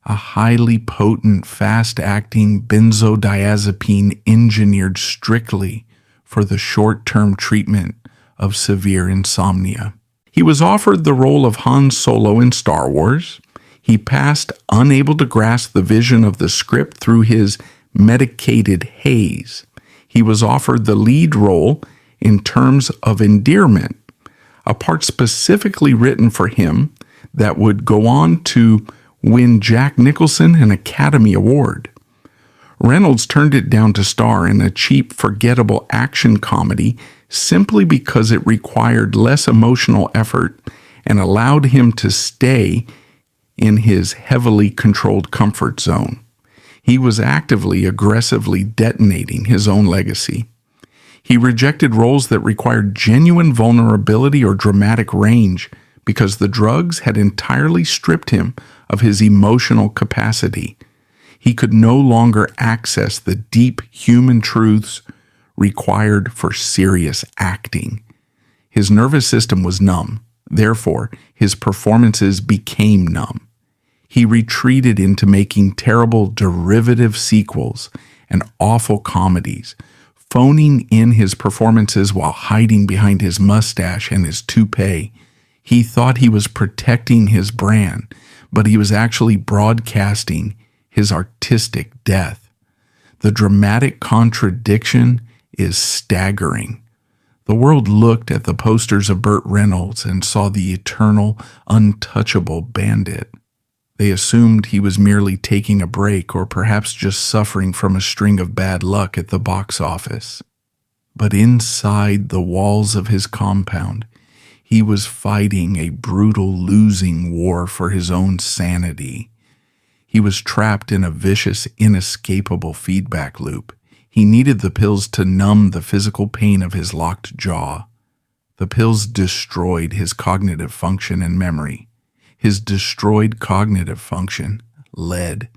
a highly potent, fast-acting benzodiazepine engineered strictly for the short-term treatment of severe insomnia. He was offered the role of Han Solo in Star Wars. He passed, unable to grasp the vision of the script through his medicated haze. He was offered the lead role in Terms of Endearment, a part specifically written for him that would go on to win Jack Nicholson an Academy Award. Reynolds turned it down to star in a cheap, forgettable action comedy simply because it required less emotional effort and allowed him to stay in his heavily controlled comfort zone. He was actively, aggressively detonating his own legacy. He rejected roles that required genuine vulnerability or dramatic range because the drugs had entirely stripped him of his emotional capacity. He could no longer access the deep human truths required for serious acting. His nervous system was numb. Therefore, his performances became numb. He retreated into making terrible derivative sequels and awful comedies, phoning in his performances while hiding behind his mustache and his toupee. He thought he was protecting his brand, but he was actually broadcasting his artistic death. The dramatic contradiction is staggering. The world looked at the posters of Burt Reynolds and saw the eternal, untouchable bandit. They assumed he was merely taking a break or perhaps just suffering from a string of bad luck at the box office. But inside the walls of his compound, he was fighting a brutal losing war for his own sanity. He was trapped in a vicious, inescapable feedback loop. He needed the pills to numb the physical pain of his locked jaw. The pills destroyed his cognitive function and memory. His destroyed cognitive function led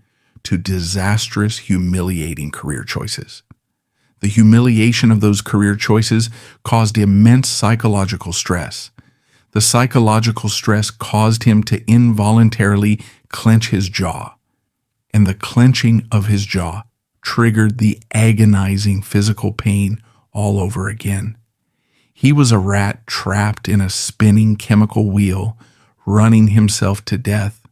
to disastrous, humiliating career choices. The humiliation of those career choices caused immense psychological stress. The psychological stress caused him to involuntarily clench his jaw, and the clenching of his jaw triggered the agonizing physical pain all over again. He was a rat trapped in a spinning chemical wheel, running himself to death.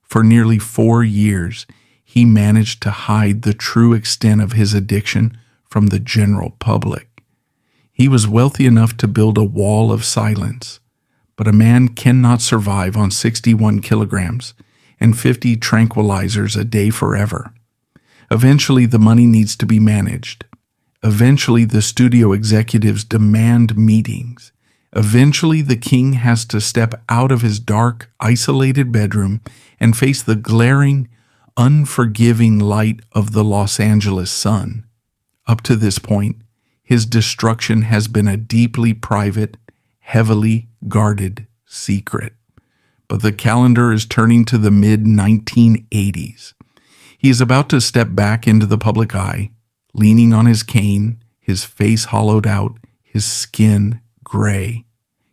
For nearly 4 years, he managed to hide the true extent of his addiction from the general public. He was wealthy enough to build a wall of silence, but a man cannot survive on 61 kilograms and 50 tranquilizers a day forever. Eventually, the money needs to be managed. Eventually, the studio executives demand meetings. Eventually, the king has to step out of his dark, isolated bedroom and face the glaring, unforgiving light of the Los Angeles sun. Up to this point, his destruction has been a deeply private, heavily guarded secret. But the calendar is turning to the mid-1980s. He is about to step back into the public eye, leaning on his cane, his face hollowed out, his skin gray.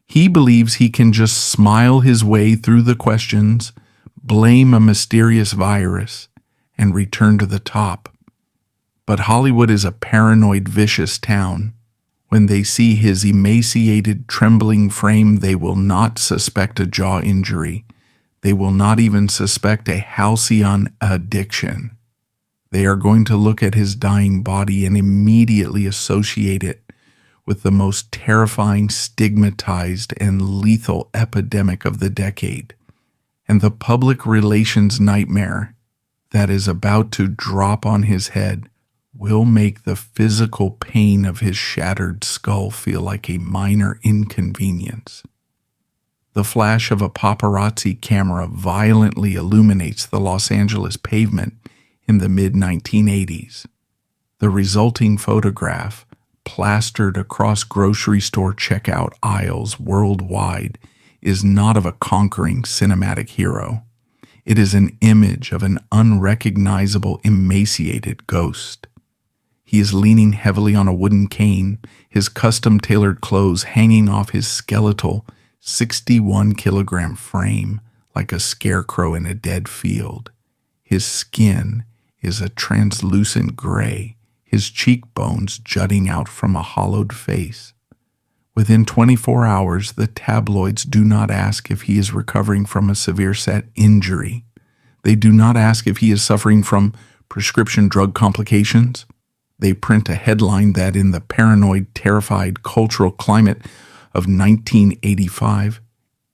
He believes he can just smile his way through the questions, blame a mysterious virus, and return to the top. But Hollywood is a paranoid, vicious town. When they see his emaciated, trembling frame, they will not suspect a jaw injury. They will not even suspect a halcyon addiction. They are going to look at his dying body and immediately associate it with the most terrifying, stigmatized, and lethal epidemic of the decade, and the public relations nightmare that is about to drop on his head will make the physical pain of his shattered skull feel like a minor inconvenience. The flash of a paparazzi camera violently illuminates the Los Angeles pavement in the mid-1980s. The resulting photograph, plastered across grocery store checkout aisles worldwide, is not of a conquering cinematic hero. It is an image of an unrecognizable, emaciated ghost. He is leaning heavily on a wooden cane, his custom-tailored clothes hanging off his skeletal 61-kilogram frame like a scarecrow in a dead field. His skin is a translucent gray, his cheekbones jutting out from a hollowed face. Within 24 hours, the tabloids do not ask if he is recovering from a severe set injury. They do not ask if he is suffering from prescription drug complications. They print a headline that in the paranoid, terrified cultural climate of 1985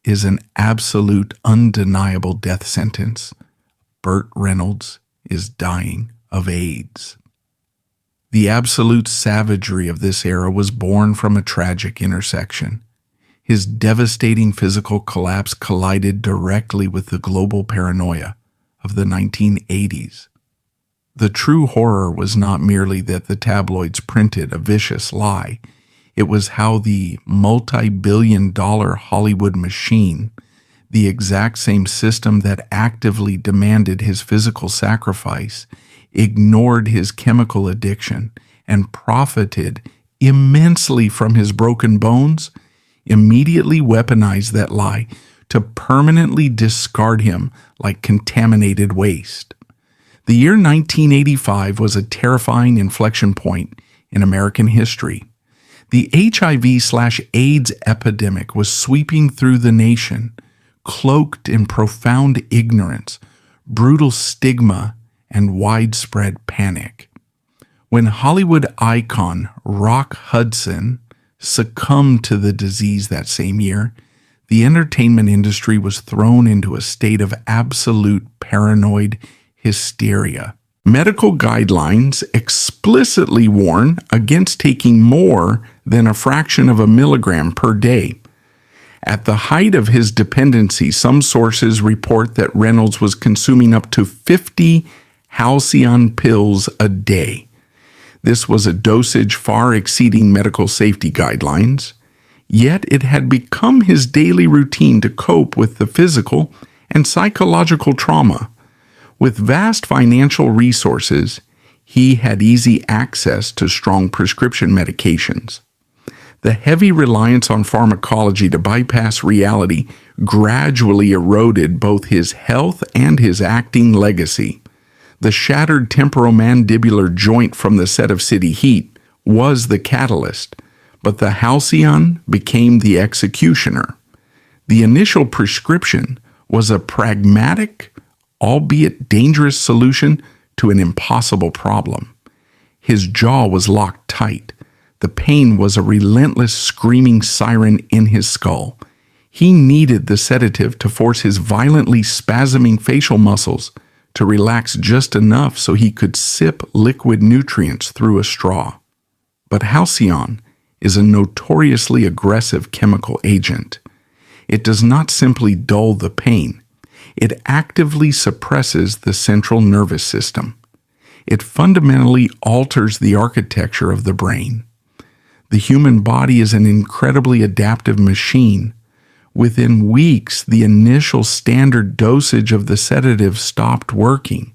is an absolute, undeniable death sentence. Burt Reynolds is dying of AIDS. The absolute savagery of this era was born from a tragic intersection. His devastating physical collapse collided directly with the global paranoia of the 1980s. The true horror was not merely that the tabloids printed a vicious lie. It was how the multi-billion-dollar Hollywood machine, the exact same system that actively demanded his physical sacrifice, ignored his chemical addiction, and profited immensely from his broken bones, immediately weaponized that lie to permanently discard him like contaminated waste. The year 1985 was a terrifying inflection point in American history. The HIV/AIDS epidemic was sweeping through the nation, cloaked in profound ignorance, brutal stigma, and widespread panic. When Hollywood icon Rock Hudson succumbed to the disease that same year, the entertainment industry was thrown into a state of absolute paranoid hysteria. Medical guidelines explicitly warn against taking more than a fraction of a milligram per day. At the height of his dependency, some sources report that Reynolds was consuming up to 50 halcyon pills a day. This was a dosage far exceeding medical safety guidelines. Yet it had become his daily routine to cope with the physical and psychological trauma. With vast financial resources, he had easy access to strong prescription medications. The heavy reliance on pharmacology to bypass reality gradually eroded both his health and his acting legacy. The shattered temporomandibular joint from the set of City Heat was the catalyst, but the halcyon became the executioner. The initial prescription was a pragmatic, albeit dangerous solution to an impossible problem. His jaw was locked tight. The pain was a relentless screaming siren in his skull. He needed the sedative to force his violently spasming facial muscles to relax just enough so he could sip liquid nutrients through a straw. But halcyon is a notoriously aggressive chemical agent. It does not simply dull the pain. It actively suppresses the central nervous system. It fundamentally alters the architecture of the brain. The human body is an incredibly adaptive machine. Within weeks, the initial standard dosage of the sedative stopped working.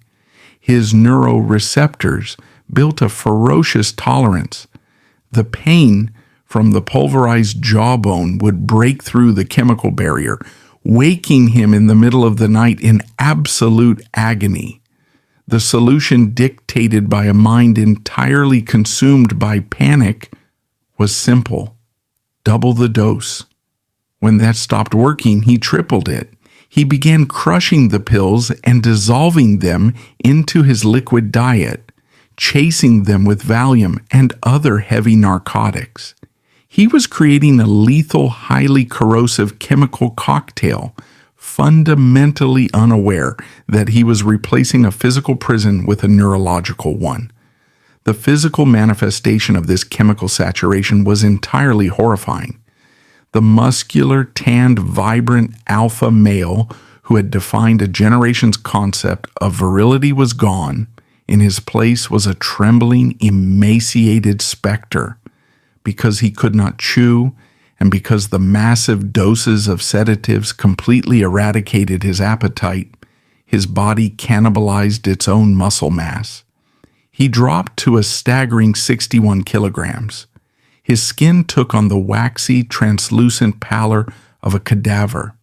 His neuroreceptors built a ferocious tolerance. The pain from the pulverized jawbone would break through the chemical barrier, waking him in the middle of the night in absolute agony. The solution, dictated by a mind entirely consumed by panic, was simple: double the dose. When that stopped working, he tripled it. He began crushing the pills and dissolving them into his liquid diet, chasing them with Valium and other heavy narcotics. He was creating a lethal, highly corrosive chemical cocktail, fundamentally unaware that he was replacing a physical prison with a neurological one. The physical manifestation of this chemical saturation was entirely horrifying. The muscular, tanned, vibrant alpha male who had defined a generation's concept of virility was gone. In his place was a trembling, emaciated specter. Because he could not chew, and because the massive doses of sedatives completely eradicated his appetite, his body cannibalized its own muscle mass. He dropped to a staggering 61 kilograms. His skin took on the waxy, translucent pallor of a cadaver.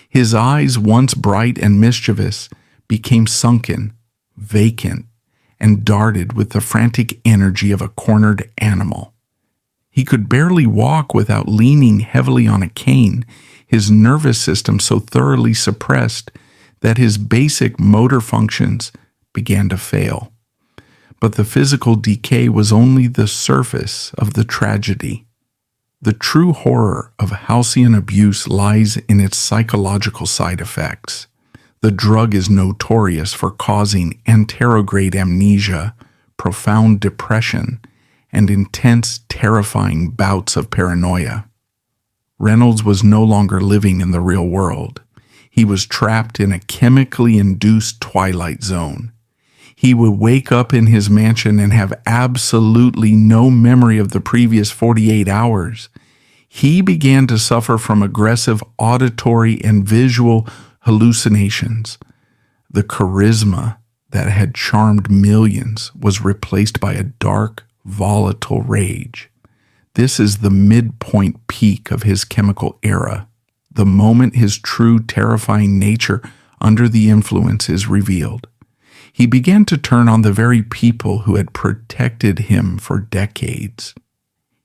His eyes, once bright and mischievous, became sunken, vacant, and darted with the frantic energy of a cornered animal. He could barely walk without leaning heavily on a cane, his nervous system so thoroughly suppressed that his basic motor functions began to fail. But the physical decay was only the surface of the tragedy. The true horror of halcyon abuse lies in its psychological side effects. The drug is notorious for causing anterograde amnesia, profound depression, and intense, terrifying bouts of paranoia. Reynolds was no longer living in the real world. He was trapped in a chemically induced twilight zone. He would wake up in his mansion and have absolutely no memory of the previous 48 hours. He began to suffer from aggressive auditory and visual hallucinations. The charisma that had charmed millions was replaced by a dark, volatile rage. This is the midpoint peak of his chemical era, the moment his true terrifying nature under the influence is revealed. He began to turn on the very people who had protected him for decades.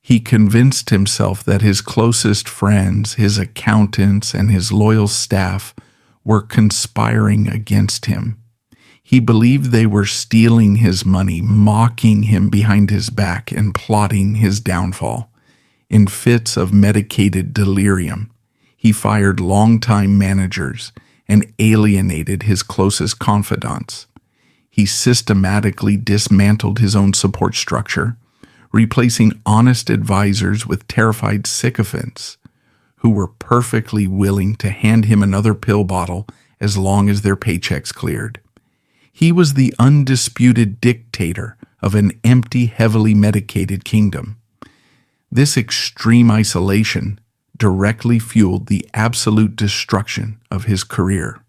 He convinced himself that his closest friends, his accountants, and his loyal staff were conspiring against him. He believed they were stealing his money, mocking him behind his back, and plotting his downfall. In fits of medicated delirium, he fired longtime managers and alienated his closest confidants. He systematically dismantled his own support structure, replacing honest advisors with terrified sycophants who were perfectly willing to hand him another pill bottle as long as their paychecks cleared. He was the undisputed dictator of an empty, heavily medicated kingdom. This extreme isolation directly fueled the absolute destruction of his career.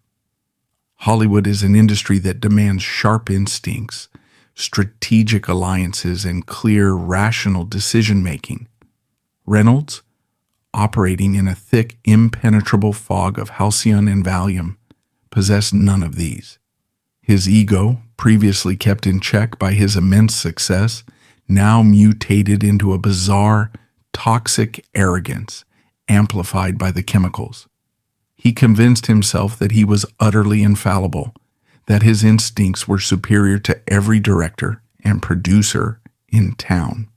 Hollywood is an industry that demands sharp instincts, strategic alliances, and clear, rational decision-making. Reynolds, operating in a thick, impenetrable fog of halcyon and Valium, possessed none of these. His ego, previously kept in check by his immense success, now mutated into a bizarre, toxic arrogance, amplified by the chemicals. He convinced himself that he was utterly infallible, that his instincts were superior to every director and producer in town.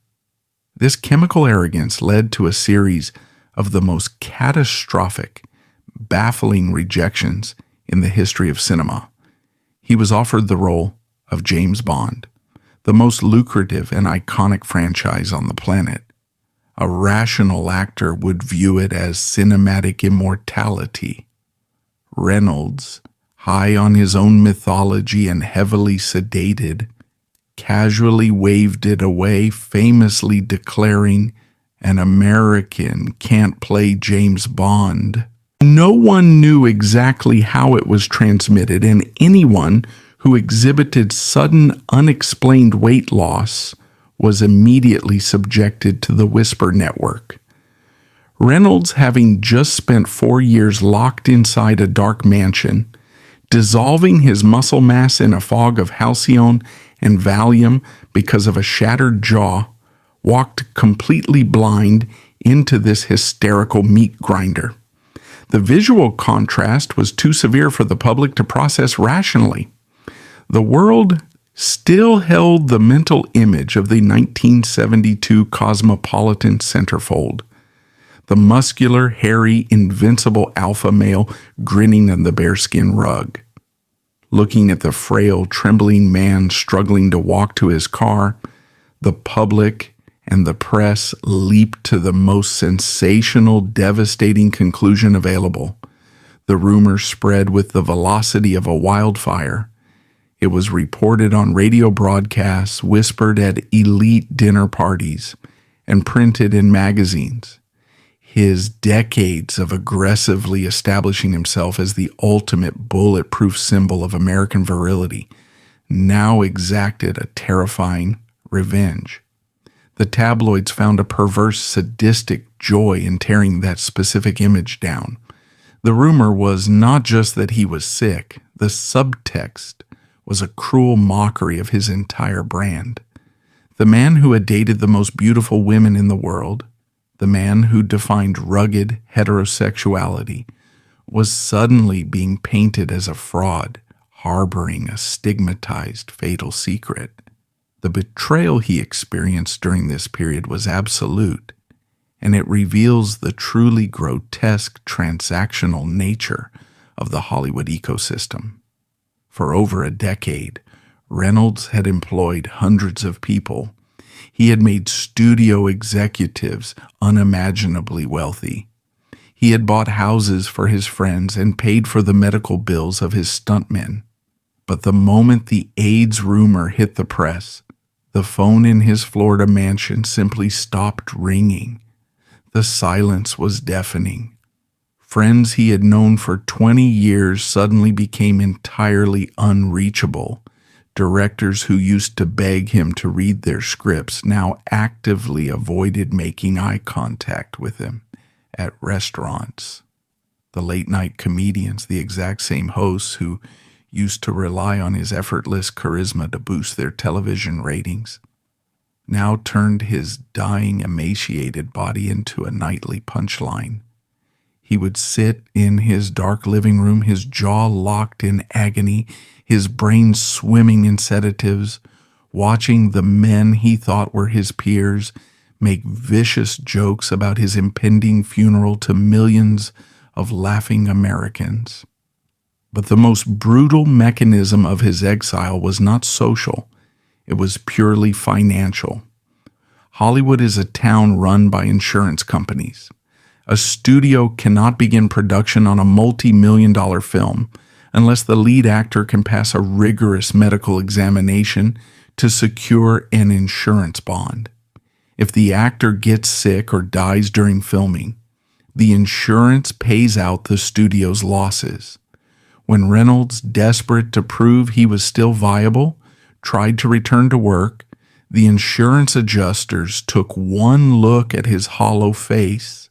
This chemical arrogance led to a series of the most catastrophic, baffling rejections in the history of cinema. He was offered the role of James Bond, the most lucrative and iconic franchise on the planet. A rational actor would view it as cinematic immortality. Reynolds, high on his own mythology and heavily sedated, casually waved it away, famously declaring, "An American can't play James Bond." No one knew exactly how it was transmitted, and anyone who exhibited sudden, unexplained weight loss was immediately subjected to the Whisper Network. Reynolds, having just spent 4 years locked inside a dark mansion, dissolving his muscle mass in a fog of halcyon and Valium because of a shattered jaw, walked completely blind into this hysterical meat grinder. The visual contrast was too severe for the public to process rationally. The world still held the mental image of the 1972 Cosmopolitan centerfold, the muscular, hairy, invincible alpha male grinning on the bearskin rug. Looking at the frail, trembling man struggling to walk to his car, the public and the press leaped to the most sensational, devastating conclusion available. The rumor spread with the velocity of a wildfire. It was reported on radio broadcasts, whispered at elite dinner parties, and printed in magazines. His decades of aggressively establishing himself as the ultimate bulletproof symbol of American virility now exacted a terrifying revenge. The tabloids found a perverse, sadistic joy in tearing that specific image down. The rumor was not just that he was sick. The subtext was a cruel mockery of his entire brand. The man who had dated the most beautiful women in the world, the man who defined rugged heterosexuality, was suddenly being painted as a fraud, harboring a stigmatized fatal secret. The betrayal he experienced during this period was absolute, and it reveals the truly grotesque transactional nature of the Hollywood ecosystem. For over a decade, Reynolds had employed hundreds of people. He had made studio executives unimaginably wealthy. He had bought houses for his friends and paid for the medical bills of his stuntmen. But the moment the AIDS rumor hit the press, the phone in his Florida mansion simply stopped ringing. The silence was deafening. Friends he had known for 20 years suddenly became entirely unreachable. Directors who used to beg him to read their scripts now actively avoided making eye contact with him at restaurants. The late-night comedians, the exact same hosts who used to rely on his effortless charisma to boost their television ratings, now turned his dying, emaciated body into a nightly punchline. He would sit in his dark living room, his jaw locked in agony, his brain swimming in sedatives, watching the men he thought were his peers make vicious jokes about his impending funeral to millions of laughing Americans. But the most brutal mechanism of his exile was not social. It was purely financial. Hollywood is a town run by insurance companies. A studio cannot begin production on a multi-million-dollar film unless the lead actor can pass a rigorous medical examination to secure an insurance bond. If the actor gets sick or dies during filming, the insurance pays out the studio's losses. When Reynolds, desperate to prove he was still viable, tried to return to work, the insurance adjusters took one look at his hollow face,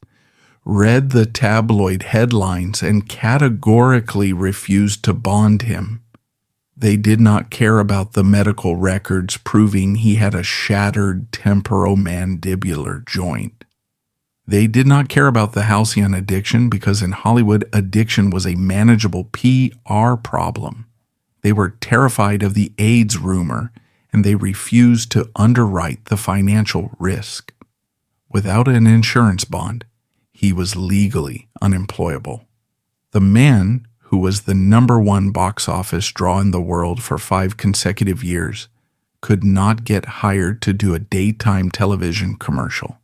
read the tabloid headlines, and categorically refused to bond him. They did not care about the medical records proving he had a shattered temporomandibular joint. They did not care about the halcyon addiction because in Hollywood, addiction was a manageable PR problem. They were terrified of the AIDS rumor, and they refused to underwrite the financial risk. Without an insurance bond, he was legally unemployable. The man, who was the #1 box office draw in the world for 5 consecutive years, could not get hired to do a daytime television commercial.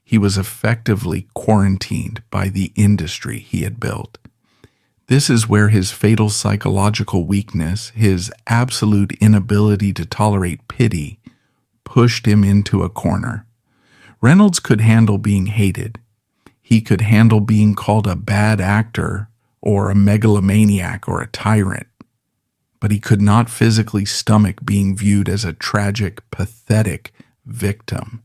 He was effectively quarantined by the industry he had built. This is where his fatal psychological weakness, his absolute inability to tolerate pity, pushed him into a corner. Reynolds could handle being hated. He could handle being called a bad actor or a megalomaniac or a tyrant. But he could not physically stomach being viewed as a tragic, pathetic victim.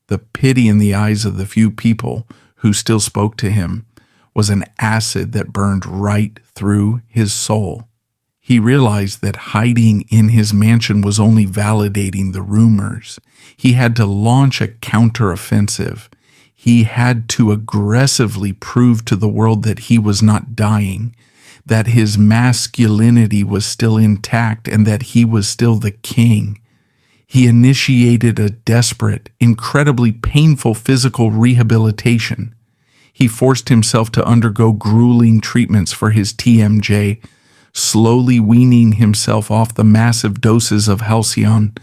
The pity in the eyes of the few people who still spoke to him was an acid that burned right through his soul. He realized that hiding in his mansion was only validating the rumors. He had to launch a counteroffensive. He had to aggressively prove to the world that he was not dying, that his masculinity was still intact, and that he was still the king. He initiated a desperate, incredibly painful physical rehabilitation. He forced himself to undergo grueling treatments for his TMJ, slowly weaning himself off the massive doses of halcyon,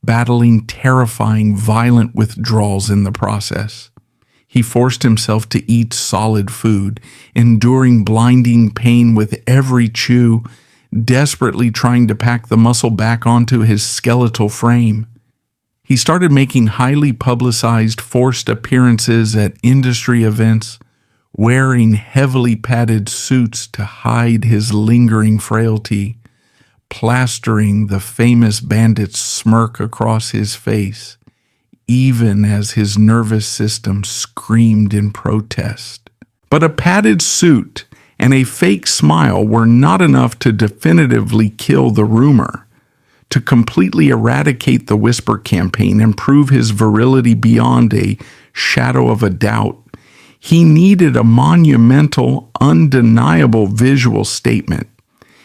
battling terrifying, violent withdrawals in the process. He forced himself to eat solid food, enduring blinding pain with every chew, desperately trying to pack the muscle back onto his skeletal frame. He started making highly publicized forced appearances at industry events, wearing heavily padded suits to hide his lingering frailty, plastering the famous bandit's smirk across his face, even as his nervous system screamed in protest. But a padded suit and a fake smile were not enough to definitively kill the rumor. To completely eradicate the whisper campaign and prove his virility beyond a shadow of a doubt, he needed a monumental, undeniable visual statement.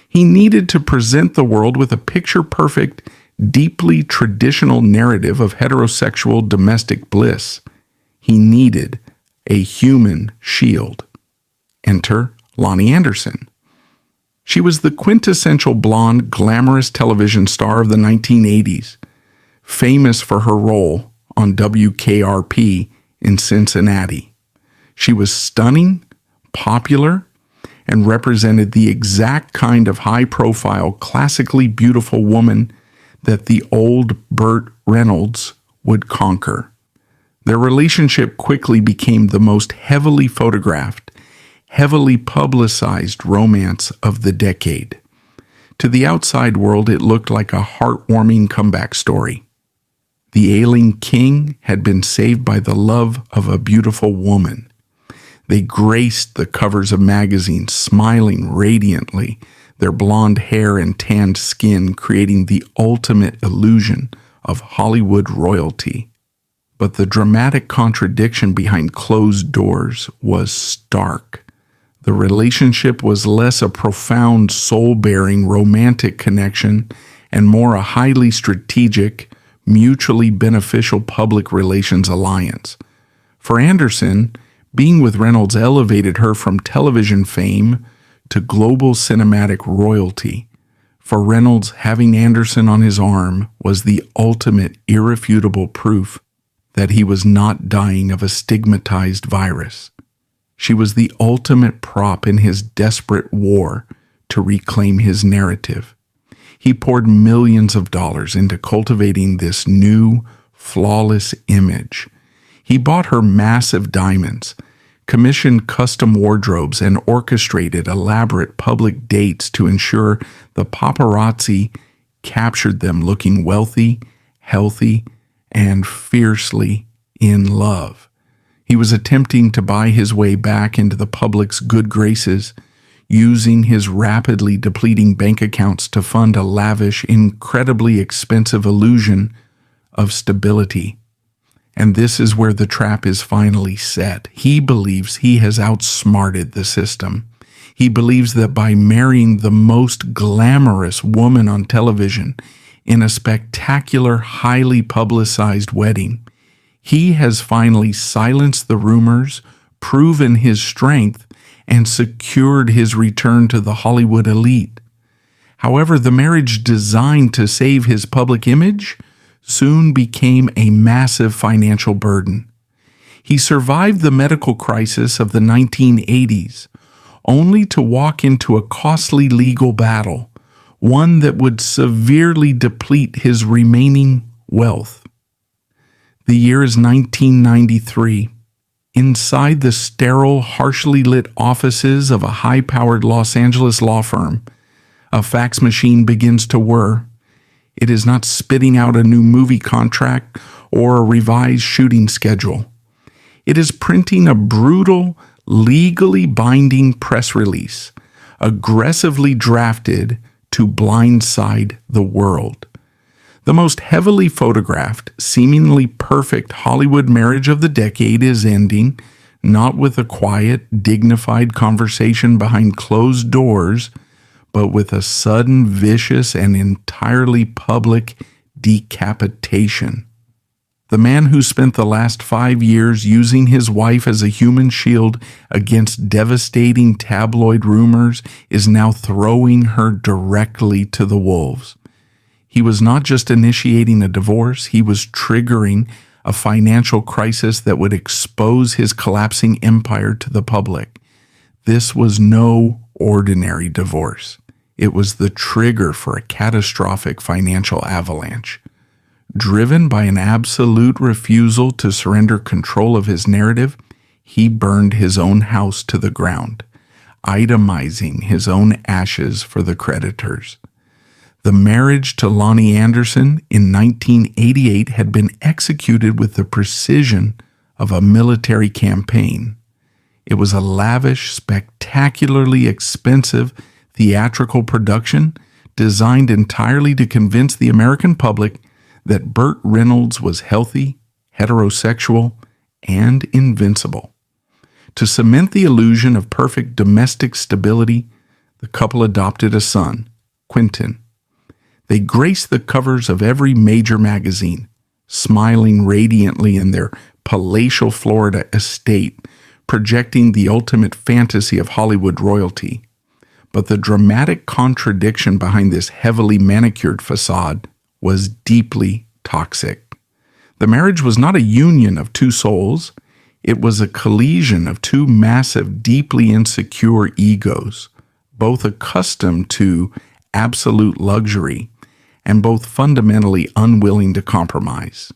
He needed to present the world with a picture-perfect, deeply traditional narrative of heterosexual domestic bliss. He needed a human shield. Enter Lonnie Anderson. She was the quintessential blonde, glamorous television star of the 1980s, famous for her role on WKRP in Cincinnati. She was stunning, popular, and represented the exact kind of high-profile, classically beautiful woman that the old Burt Reynolds would conquer. Their relationship quickly became the most heavily photographed, heavily publicized romance of the decade. To the outside world, it looked like a heartwarming comeback story. The ailing king had been saved by the love of a beautiful woman. They graced the covers of magazines, smiling radiantly, their blonde hair and tanned skin creating the ultimate illusion of Hollywood royalty. But the dramatic contradiction behind closed doors was stark. The relationship was less a profound, soul-bearing, romantic connection and more a highly strategic, mutually beneficial public relations alliance. For Anderson, being with Reynolds elevated her from television fame to global cinematic royalty. For Reynolds, having Anderson on his arm was the ultimate irrefutable proof that he was not dying of a stigmatized virus. She was the ultimate prop in his desperate war to reclaim his narrative. He poured millions of dollars into cultivating this new, flawless image, He bought her massive diamonds, commissioned custom wardrobes, and orchestrated elaborate public dates to ensure the paparazzi captured them looking wealthy, healthy, and fiercely in love. He was attempting to buy his way back into the public's good graces, using his rapidly depleting bank accounts to fund a lavish, incredibly expensive illusion of stability. And this is where the trap is finally set. He believes he has outsmarted the system. He believes that by marrying the most glamorous woman on television in a spectacular, highly publicized wedding, he has finally silenced the rumors, proven his strength, and secured his return to the Hollywood elite. However, the marriage designed to save his public image soon became a massive financial burden. He survived the medical crisis of the 1980s, only to walk into a costly legal battle, one that would severely deplete his remaining wealth. The year is 1993. Inside the sterile, harshly lit offices of a high-powered Los Angeles law firm, a fax machine begins to whir. It is not spitting out a new movie contract or a revised shooting schedule. It is printing a brutal, legally binding press release, aggressively drafted to blindside the world. The most heavily photographed, seemingly perfect Hollywood marriage of the decade is ending, not with a quiet, dignified conversation behind closed doors, but with a sudden, vicious, and entirely public decapitation. The man who spent the last 5 years using his wife as a human shield against devastating tabloid rumors is now throwing her directly to the wolves. He was not just initiating a divorce, he was triggering a financial crisis that would expose his collapsing empire to the public. This was no ordinary divorce. It was the trigger for a catastrophic financial avalanche. Driven by an absolute refusal to surrender control of his narrative, he burned his own house to the ground, itemizing his own ashes for the creditors. The marriage to Lonnie Anderson in 1988 had been executed with the precision of a military campaign. It was a lavish, spectacularly expensive theatrical production designed entirely to convince the American public that Burt Reynolds was healthy, heterosexual, and invincible. To cement the illusion of perfect domestic stability, the couple adopted a son, Quentin. They graced the covers of every major magazine, smiling radiantly in their palatial Florida estate, projecting the ultimate fantasy of Hollywood royalty. But the dramatic contradiction behind this heavily manicured facade was deeply toxic. The marriage was not a union of two souls. It was a collision of two massive, deeply insecure egos, both accustomed to absolute luxury and both fundamentally unwilling to compromise.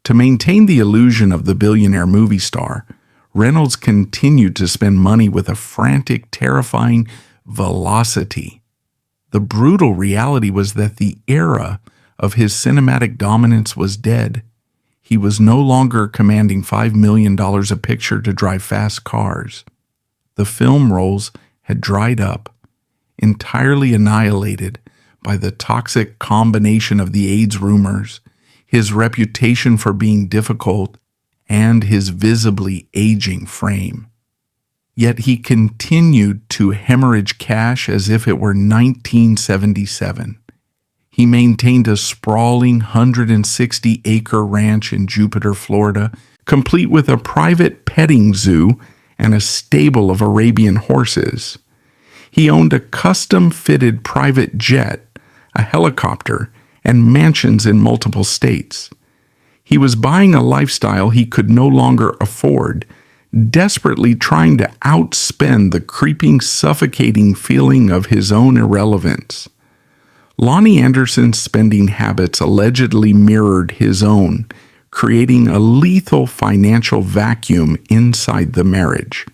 To maintain the illusion of the billionaire movie star, Reynolds continued to spend money with a frantic, terrifying velocity. The brutal reality was that the era of his cinematic dominance was dead. He was no longer commanding $5 million a picture to drive fast cars. The film roles had dried up, entirely annihilated by the toxic combination of the AIDS rumors, his reputation for being difficult, and his visibly aging frame. Yet he continued to hemorrhage cash as if it were 1977. He maintained a sprawling 160-acre ranch in Jupiter, Florida, complete with a private petting zoo and a stable of Arabian horses. He owned a custom-fitted private jet, a helicopter, and mansions in multiple states. He was buying a lifestyle he could no longer afford, desperately trying to outspend the creeping, suffocating feeling of his own irrelevance. Lonnie Anderson's spending habits allegedly mirrored his own, creating a lethal financial vacuum inside the marriage.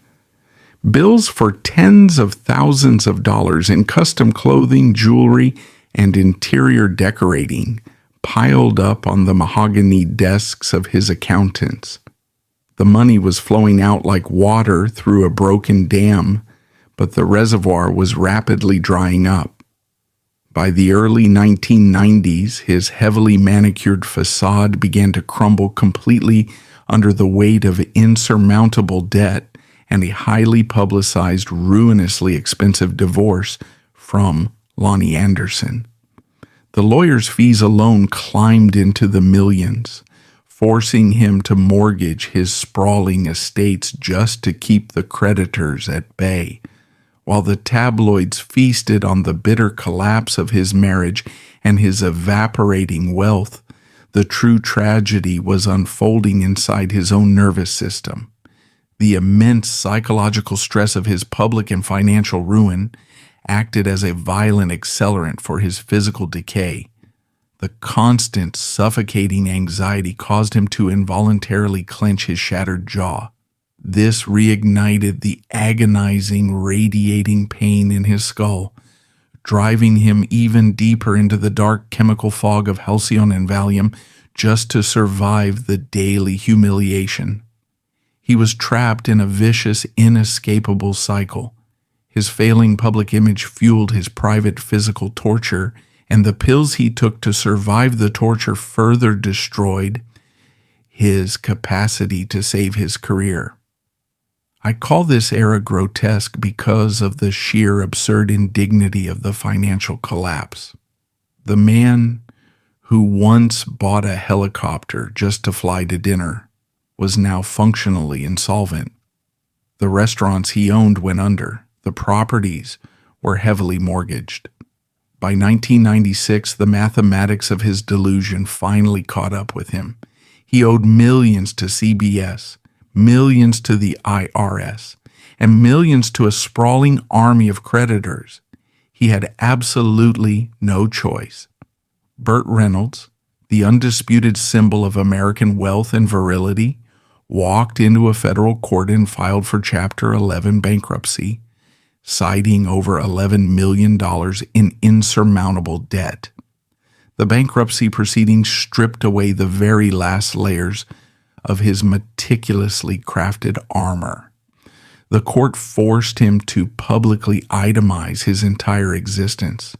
Bills for tens of thousands of dollars in custom clothing, jewelry, and interior decorating piled up on the mahogany desks of his accountants. The money was flowing out like water through a broken dam, but the reservoir was rapidly drying up. By the early 1990s, his heavily manicured facade began to crumble completely under the weight of insurmountable debt and a highly publicized, ruinously expensive divorce from Lonnie Anderson. The lawyer's fees alone climbed into the millions, forcing him to mortgage his sprawling estates just to keep the creditors at bay. While the tabloids feasted on the bitter collapse of his marriage and his evaporating wealth, the true tragedy was unfolding inside his own nervous system. The immense psychological stress of his public and financial ruin acted as a violent accelerant for his physical decay. The constant, suffocating anxiety caused him to involuntarily clench his shattered jaw. This reignited the agonizing, radiating pain in his skull, driving him even deeper into the dark chemical fog of Halcyon and Valium just to survive the daily humiliation. He was trapped in a vicious, inescapable cycle. His failing public image fueled his private physical torture, and the pills he took to survive the torture further destroyed his capacity to save his career. I call this era grotesque because of the sheer absurd indignity of the financial collapse. The man who once bought a helicopter just to fly to dinner was now functionally insolvent. The restaurants he owned went under. The properties were heavily mortgaged. By 1996, the mathematics of his delusion finally caught up with him. He owed millions to CBS, millions to the IRS, and millions to a sprawling army of creditors. He had absolutely no choice. Burt Reynolds, the undisputed symbol of American wealth and virility, walked into a federal court and filed for Chapter 11 bankruptcy, citing over $11 million in insurmountable debt. The bankruptcy proceedings stripped away the very last layers of his meticulously crafted armor. The court forced him to publicly itemize his entire existence.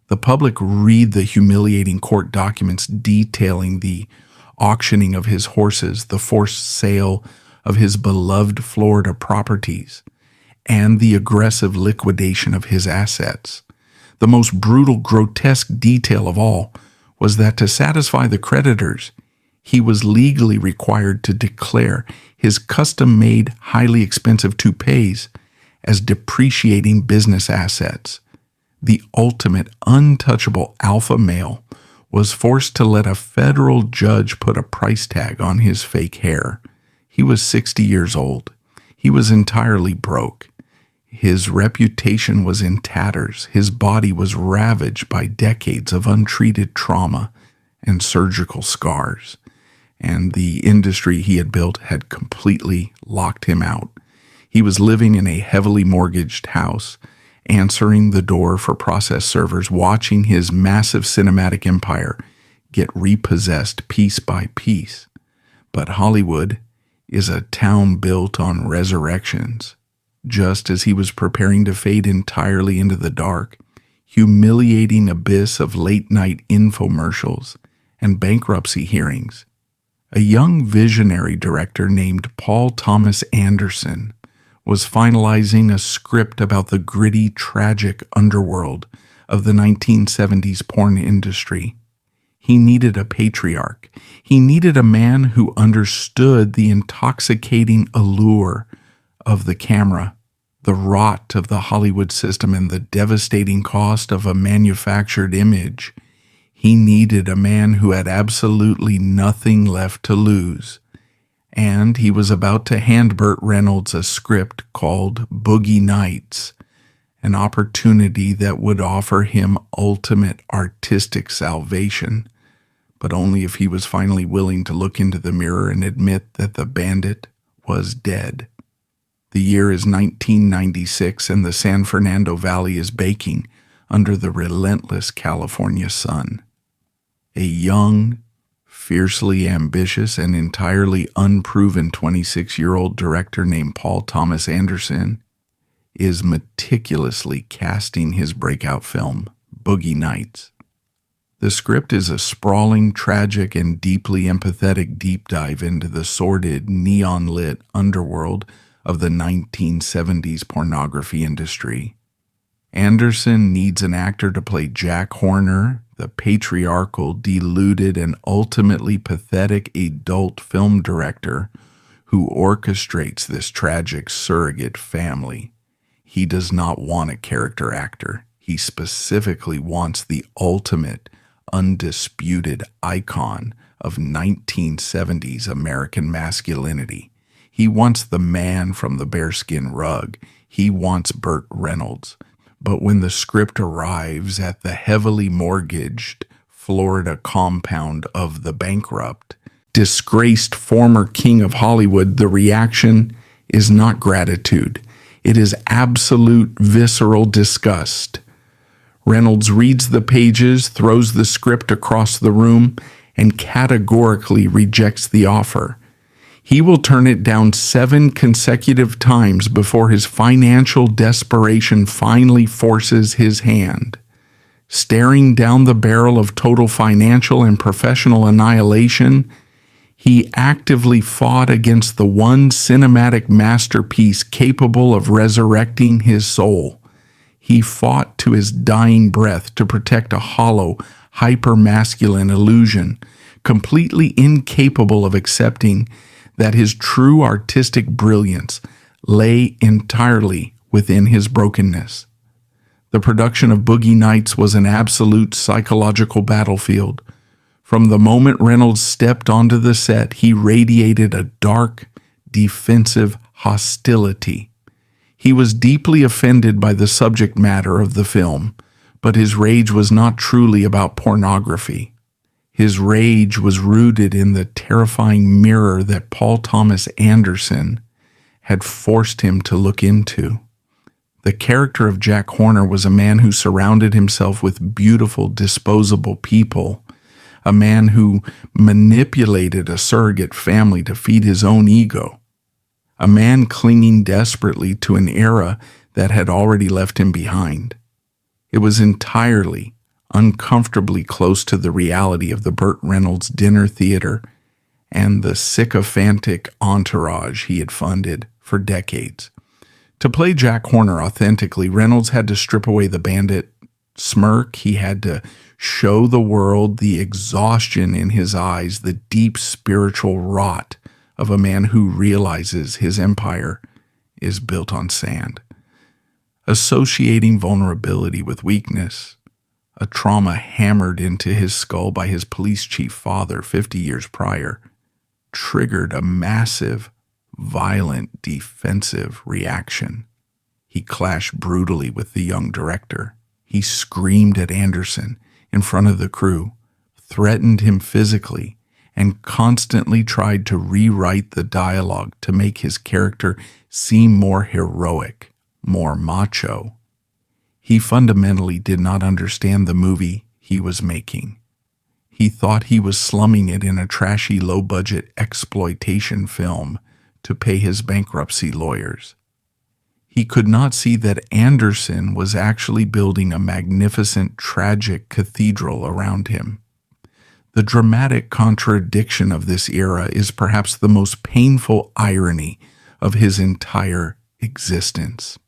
The public read the humiliating court documents detailing the auctioning of his horses, the forced sale of his beloved Florida properties, and the aggressive liquidation of his assets. The most brutal, grotesque detail of all was that to satisfy the creditors, he was legally required to declare his custom-made, highly expensive toupees as depreciating business assets. The ultimate untouchable alpha male was forced to let a federal judge put a price tag on his fake hair. He was 60 years old. He was entirely broke. His reputation was in tatters. His body was ravaged by decades of untreated trauma and surgical scars. And the industry he had built had completely locked him out. He was living in a heavily mortgaged house, answering the door for process servers, watching his massive cinematic empire get repossessed piece by piece. But Hollywood is a town built on resurrections. Just as he was preparing to fade entirely into the dark, humiliating abyss of late-night infomercials and bankruptcy hearings, a young visionary director named Paul Thomas Anderson was finalizing a script about the gritty, tragic underworld of the 1970s porn industry. He needed a patriarch. He needed a man who understood the intoxicating allure of the camera, the rot of the Hollywood system, and the devastating cost of a manufactured image. He needed a man who had absolutely nothing left to lose. And he was about to hand Burt Reynolds a script called Boogie Nights, an opportunity that would offer him ultimate artistic salvation. but only if he was finally willing to look into the mirror and admit that the bandit was dead. The year is 1996, and the San Fernando Valley is baking under the relentless California sun. A young, fiercely ambitious, and entirely unproven 26-year-old director named Paul Thomas Anderson is meticulously casting his breakout film, Boogie Nights. The script is a sprawling, tragic, and deeply empathetic deep dive into the sordid, neon-lit underworld of the 1970s pornography industry. Anderson needs an actor to play Jack Horner, the patriarchal, deluded, and ultimately pathetic adult film director who orchestrates this tragic surrogate family. He does not want a character actor. He specifically wants the ultimate, undisputed icon of 1970s American masculinity. He wants the man from the bearskin rug. He wants Burt Reynolds. But when the script arrives at the heavily mortgaged Florida compound of the bankrupt, disgraced former king of Hollywood, the reaction is not gratitude. It is absolute visceral disgust. Reynolds reads the pages, throws the script across the room, and categorically rejects the offer. He will turn it down 7 consecutive times before his financial desperation finally forces his hand. Staring down the barrel of total financial and professional annihilation, he actively fought against the one cinematic masterpiece capable of resurrecting his soul. He fought to his dying breath to protect a hollow, hyper-masculine illusion, completely incapable of accepting that his true artistic brilliance lay entirely within his brokenness. The production of Boogie Nights was an absolute psychological battlefield. From the moment Reynolds stepped onto the set, he radiated a dark, defensive hostility. He was deeply offended by the subject matter of the film, but his rage was not truly about pornography. His rage was rooted in the terrifying mirror that Paul Thomas Anderson had forced him to look into. The character of Jack Horner was a man who surrounded himself with beautiful, disposable people, a man who manipulated a surrogate family to feed his own ego, a man clinging desperately to an era that had already left him behind. It was entirely, uncomfortably close to the reality of the Burt Reynolds dinner theater and the sycophantic entourage he had funded for decades. To play Jack Horner authentically, Reynolds had to strip away the bandit smirk. He had to show the world the exhaustion in his eyes, the deep spiritual rot of a man who realizes his empire is built on sand. Associating vulnerability with weakness, a trauma hammered into his skull by his police chief father 50 years prior, triggered a massive, violent, defensive reaction. He clashed brutally with the young director. He screamed at Anderson in front of the crew, threatened him physically, and constantly tried to rewrite the dialogue to make his character seem more heroic, more macho. He fundamentally did not understand the movie he was making. He thought he was slumming it in a trashy, low-budget exploitation film to pay his bankruptcy lawyers. He could not see that Anderson was actually building a magnificent, tragic cathedral around him. The dramatic contradiction of this era is perhaps the most painful irony of his entire existence.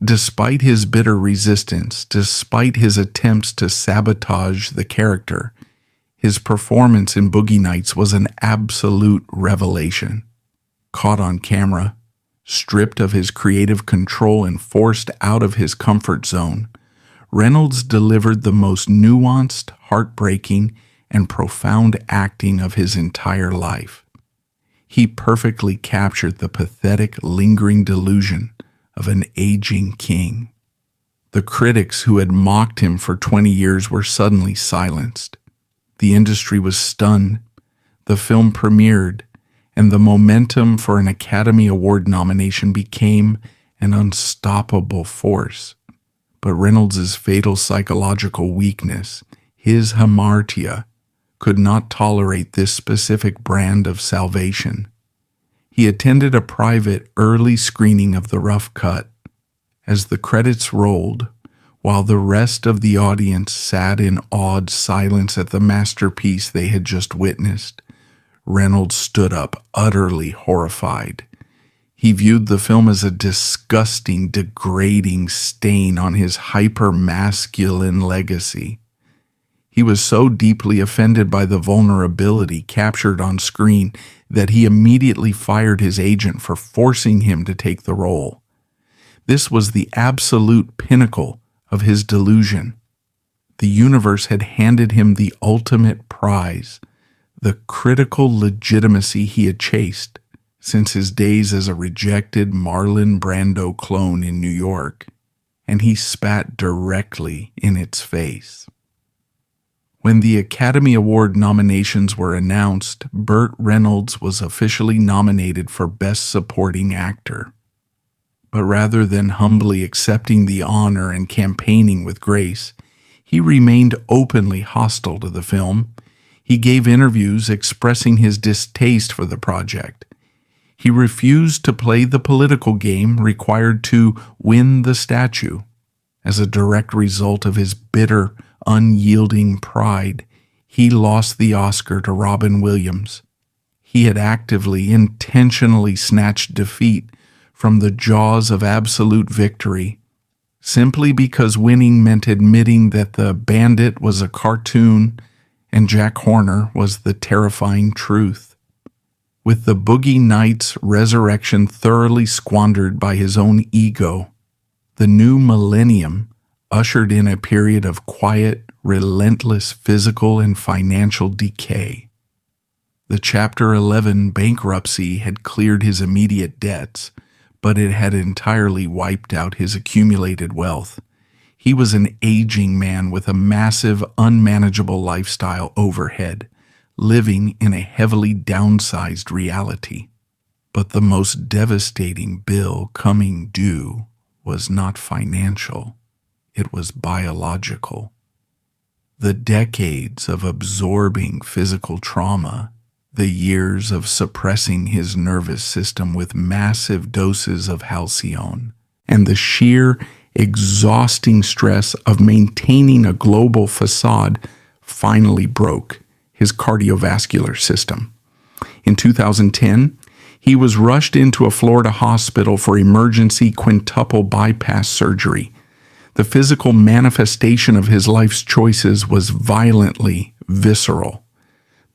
Despite his bitter resistance, despite his attempts to sabotage the character, his performance in Boogie Nights was an absolute revelation. Caught on camera, stripped of his creative control and forced out of his comfort zone, Reynolds delivered the most nuanced, heartbreaking, and profound acting of his entire life. He perfectly captured the pathetic, lingering delusion of an aging king. The critics who had mocked him for 20 years were suddenly silenced. The industry was stunned. The film premiered, and the momentum for an Academy Award nomination became an unstoppable force. But Reynolds' fatal psychological weakness, his hamartia, could not tolerate this specific brand of salvation. He attended a private early screening of The Rough Cut. As the credits rolled, while the rest of the audience sat in awed silence at the masterpiece they had just witnessed, Reynolds stood up, utterly horrified. He viewed the film as a disgusting, degrading stain on his hyper-masculine legacy. He was so deeply offended by the vulnerability captured on screen that he immediately fired his agent for forcing him to take the role. This was the absolute pinnacle of his delusion. The universe had handed him the ultimate prize, the critical legitimacy he had chased since his days as a rejected Marlon Brando clone in New York, and he spat directly in its face. When the Academy Award nominations were announced, Burt Reynolds was officially nominated for Best Supporting Actor. But rather than humbly accepting the honor and campaigning with grace, he remained openly hostile to the film. He gave interviews expressing his distaste for the project. He refused to play the political game required to win the statue. As a direct result of his bitter, unyielding pride, he lost the Oscar to Robin Williams. He had actively, intentionally snatched defeat from the jaws of absolute victory, simply because winning meant admitting that the bandit was a cartoon and Jack Horner was the terrifying truth. With the Boogie Nights resurrection thoroughly squandered by his own ego, the new millennium ushered in a period of quiet, relentless physical and financial decay. The Chapter 11 bankruptcy had cleared his immediate debts, but it had entirely wiped out his accumulated wealth. He was an aging man with a massive, unmanageable lifestyle overhead, living in a heavily downsized reality. But the most devastating bill coming due was not financial. It was biological. The decades of absorbing physical trauma, the years of suppressing his nervous system with massive doses of halcyon, and the sheer, exhausting stress of maintaining a global facade finally broke his cardiovascular system. In 2010, he was rushed into a Florida hospital for emergency quintuple bypass surgery. The physical manifestation of his life's choices was violently visceral.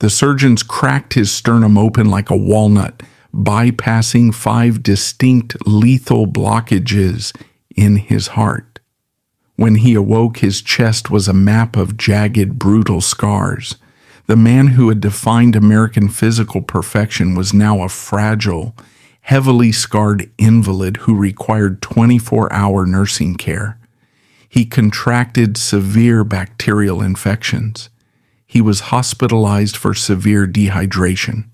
The surgeons cracked his sternum open like a walnut, bypassing 5 distinct lethal blockages in his heart. When he awoke, his chest was a map of jagged, brutal scars. The man who had defined American physical perfection was now a fragile, heavily scarred invalid who required 24-hour nursing care. He contracted severe bacterial infections. He was hospitalized for severe dehydration.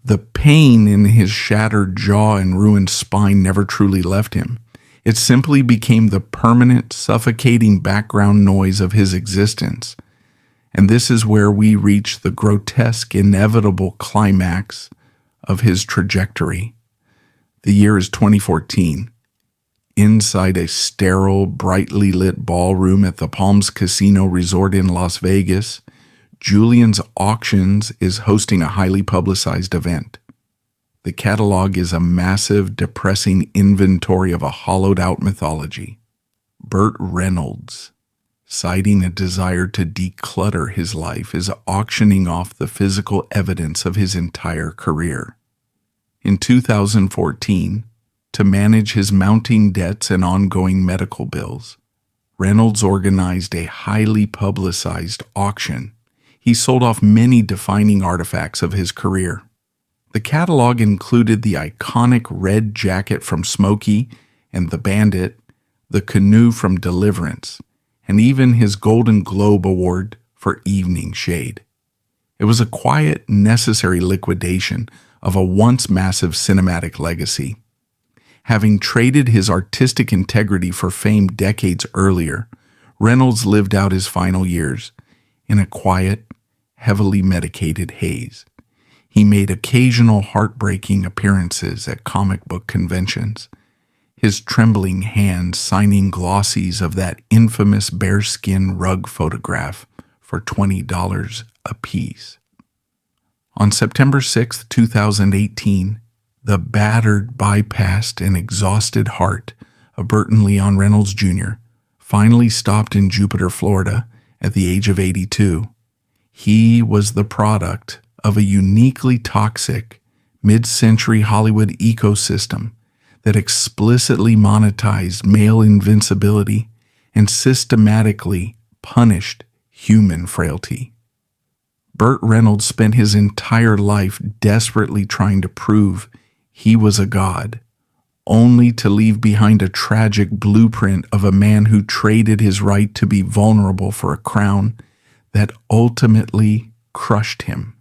The pain in his shattered jaw and ruined spine never truly left him. It simply became the permanent, suffocating background noise of his existence. And this is where we reach the grotesque, inevitable climax of his trajectory. The year is 2014. Inside a sterile, brightly lit ballroom at the Palms Casino Resort in Las Vegas, Julian's Auctions is hosting a highly publicized event. The catalog is a massive, depressing inventory of a hollowed-out mythology. Burt Reynolds, citing a desire to declutter his life, is auctioning off the physical evidence of his entire career. In 2014, to manage his mounting debts and ongoing medical bills, Reynolds organized a highly publicized auction. He sold off many defining artifacts of his career. The catalog included the iconic red jacket from Smokey and the Bandit, the canoe from Deliverance, and even his Golden Globe Award for Evening Shade. It was a quiet, necessary liquidation of a once massive cinematic legacy. Having traded his artistic integrity for fame decades earlier, Reynolds lived out his final years in a quiet, heavily medicated haze. He made occasional heartbreaking appearances at comic book conventions, his trembling hands signing glossies of that infamous bearskin rug photograph for $20 apiece. On September 6, 2018, the battered, bypassed, and exhausted heart of Burton Leon Reynolds Jr. finally stopped in Jupiter, Florida, at the age of 82. He was the product of a uniquely toxic, mid-century Hollywood ecosystem that explicitly monetized male invincibility and systematically punished human frailty. Burt Reynolds spent his entire life desperately trying to prove he was a god, only to leave behind a tragic blueprint of a man who traded his right to be vulnerable for a crown that ultimately crushed him.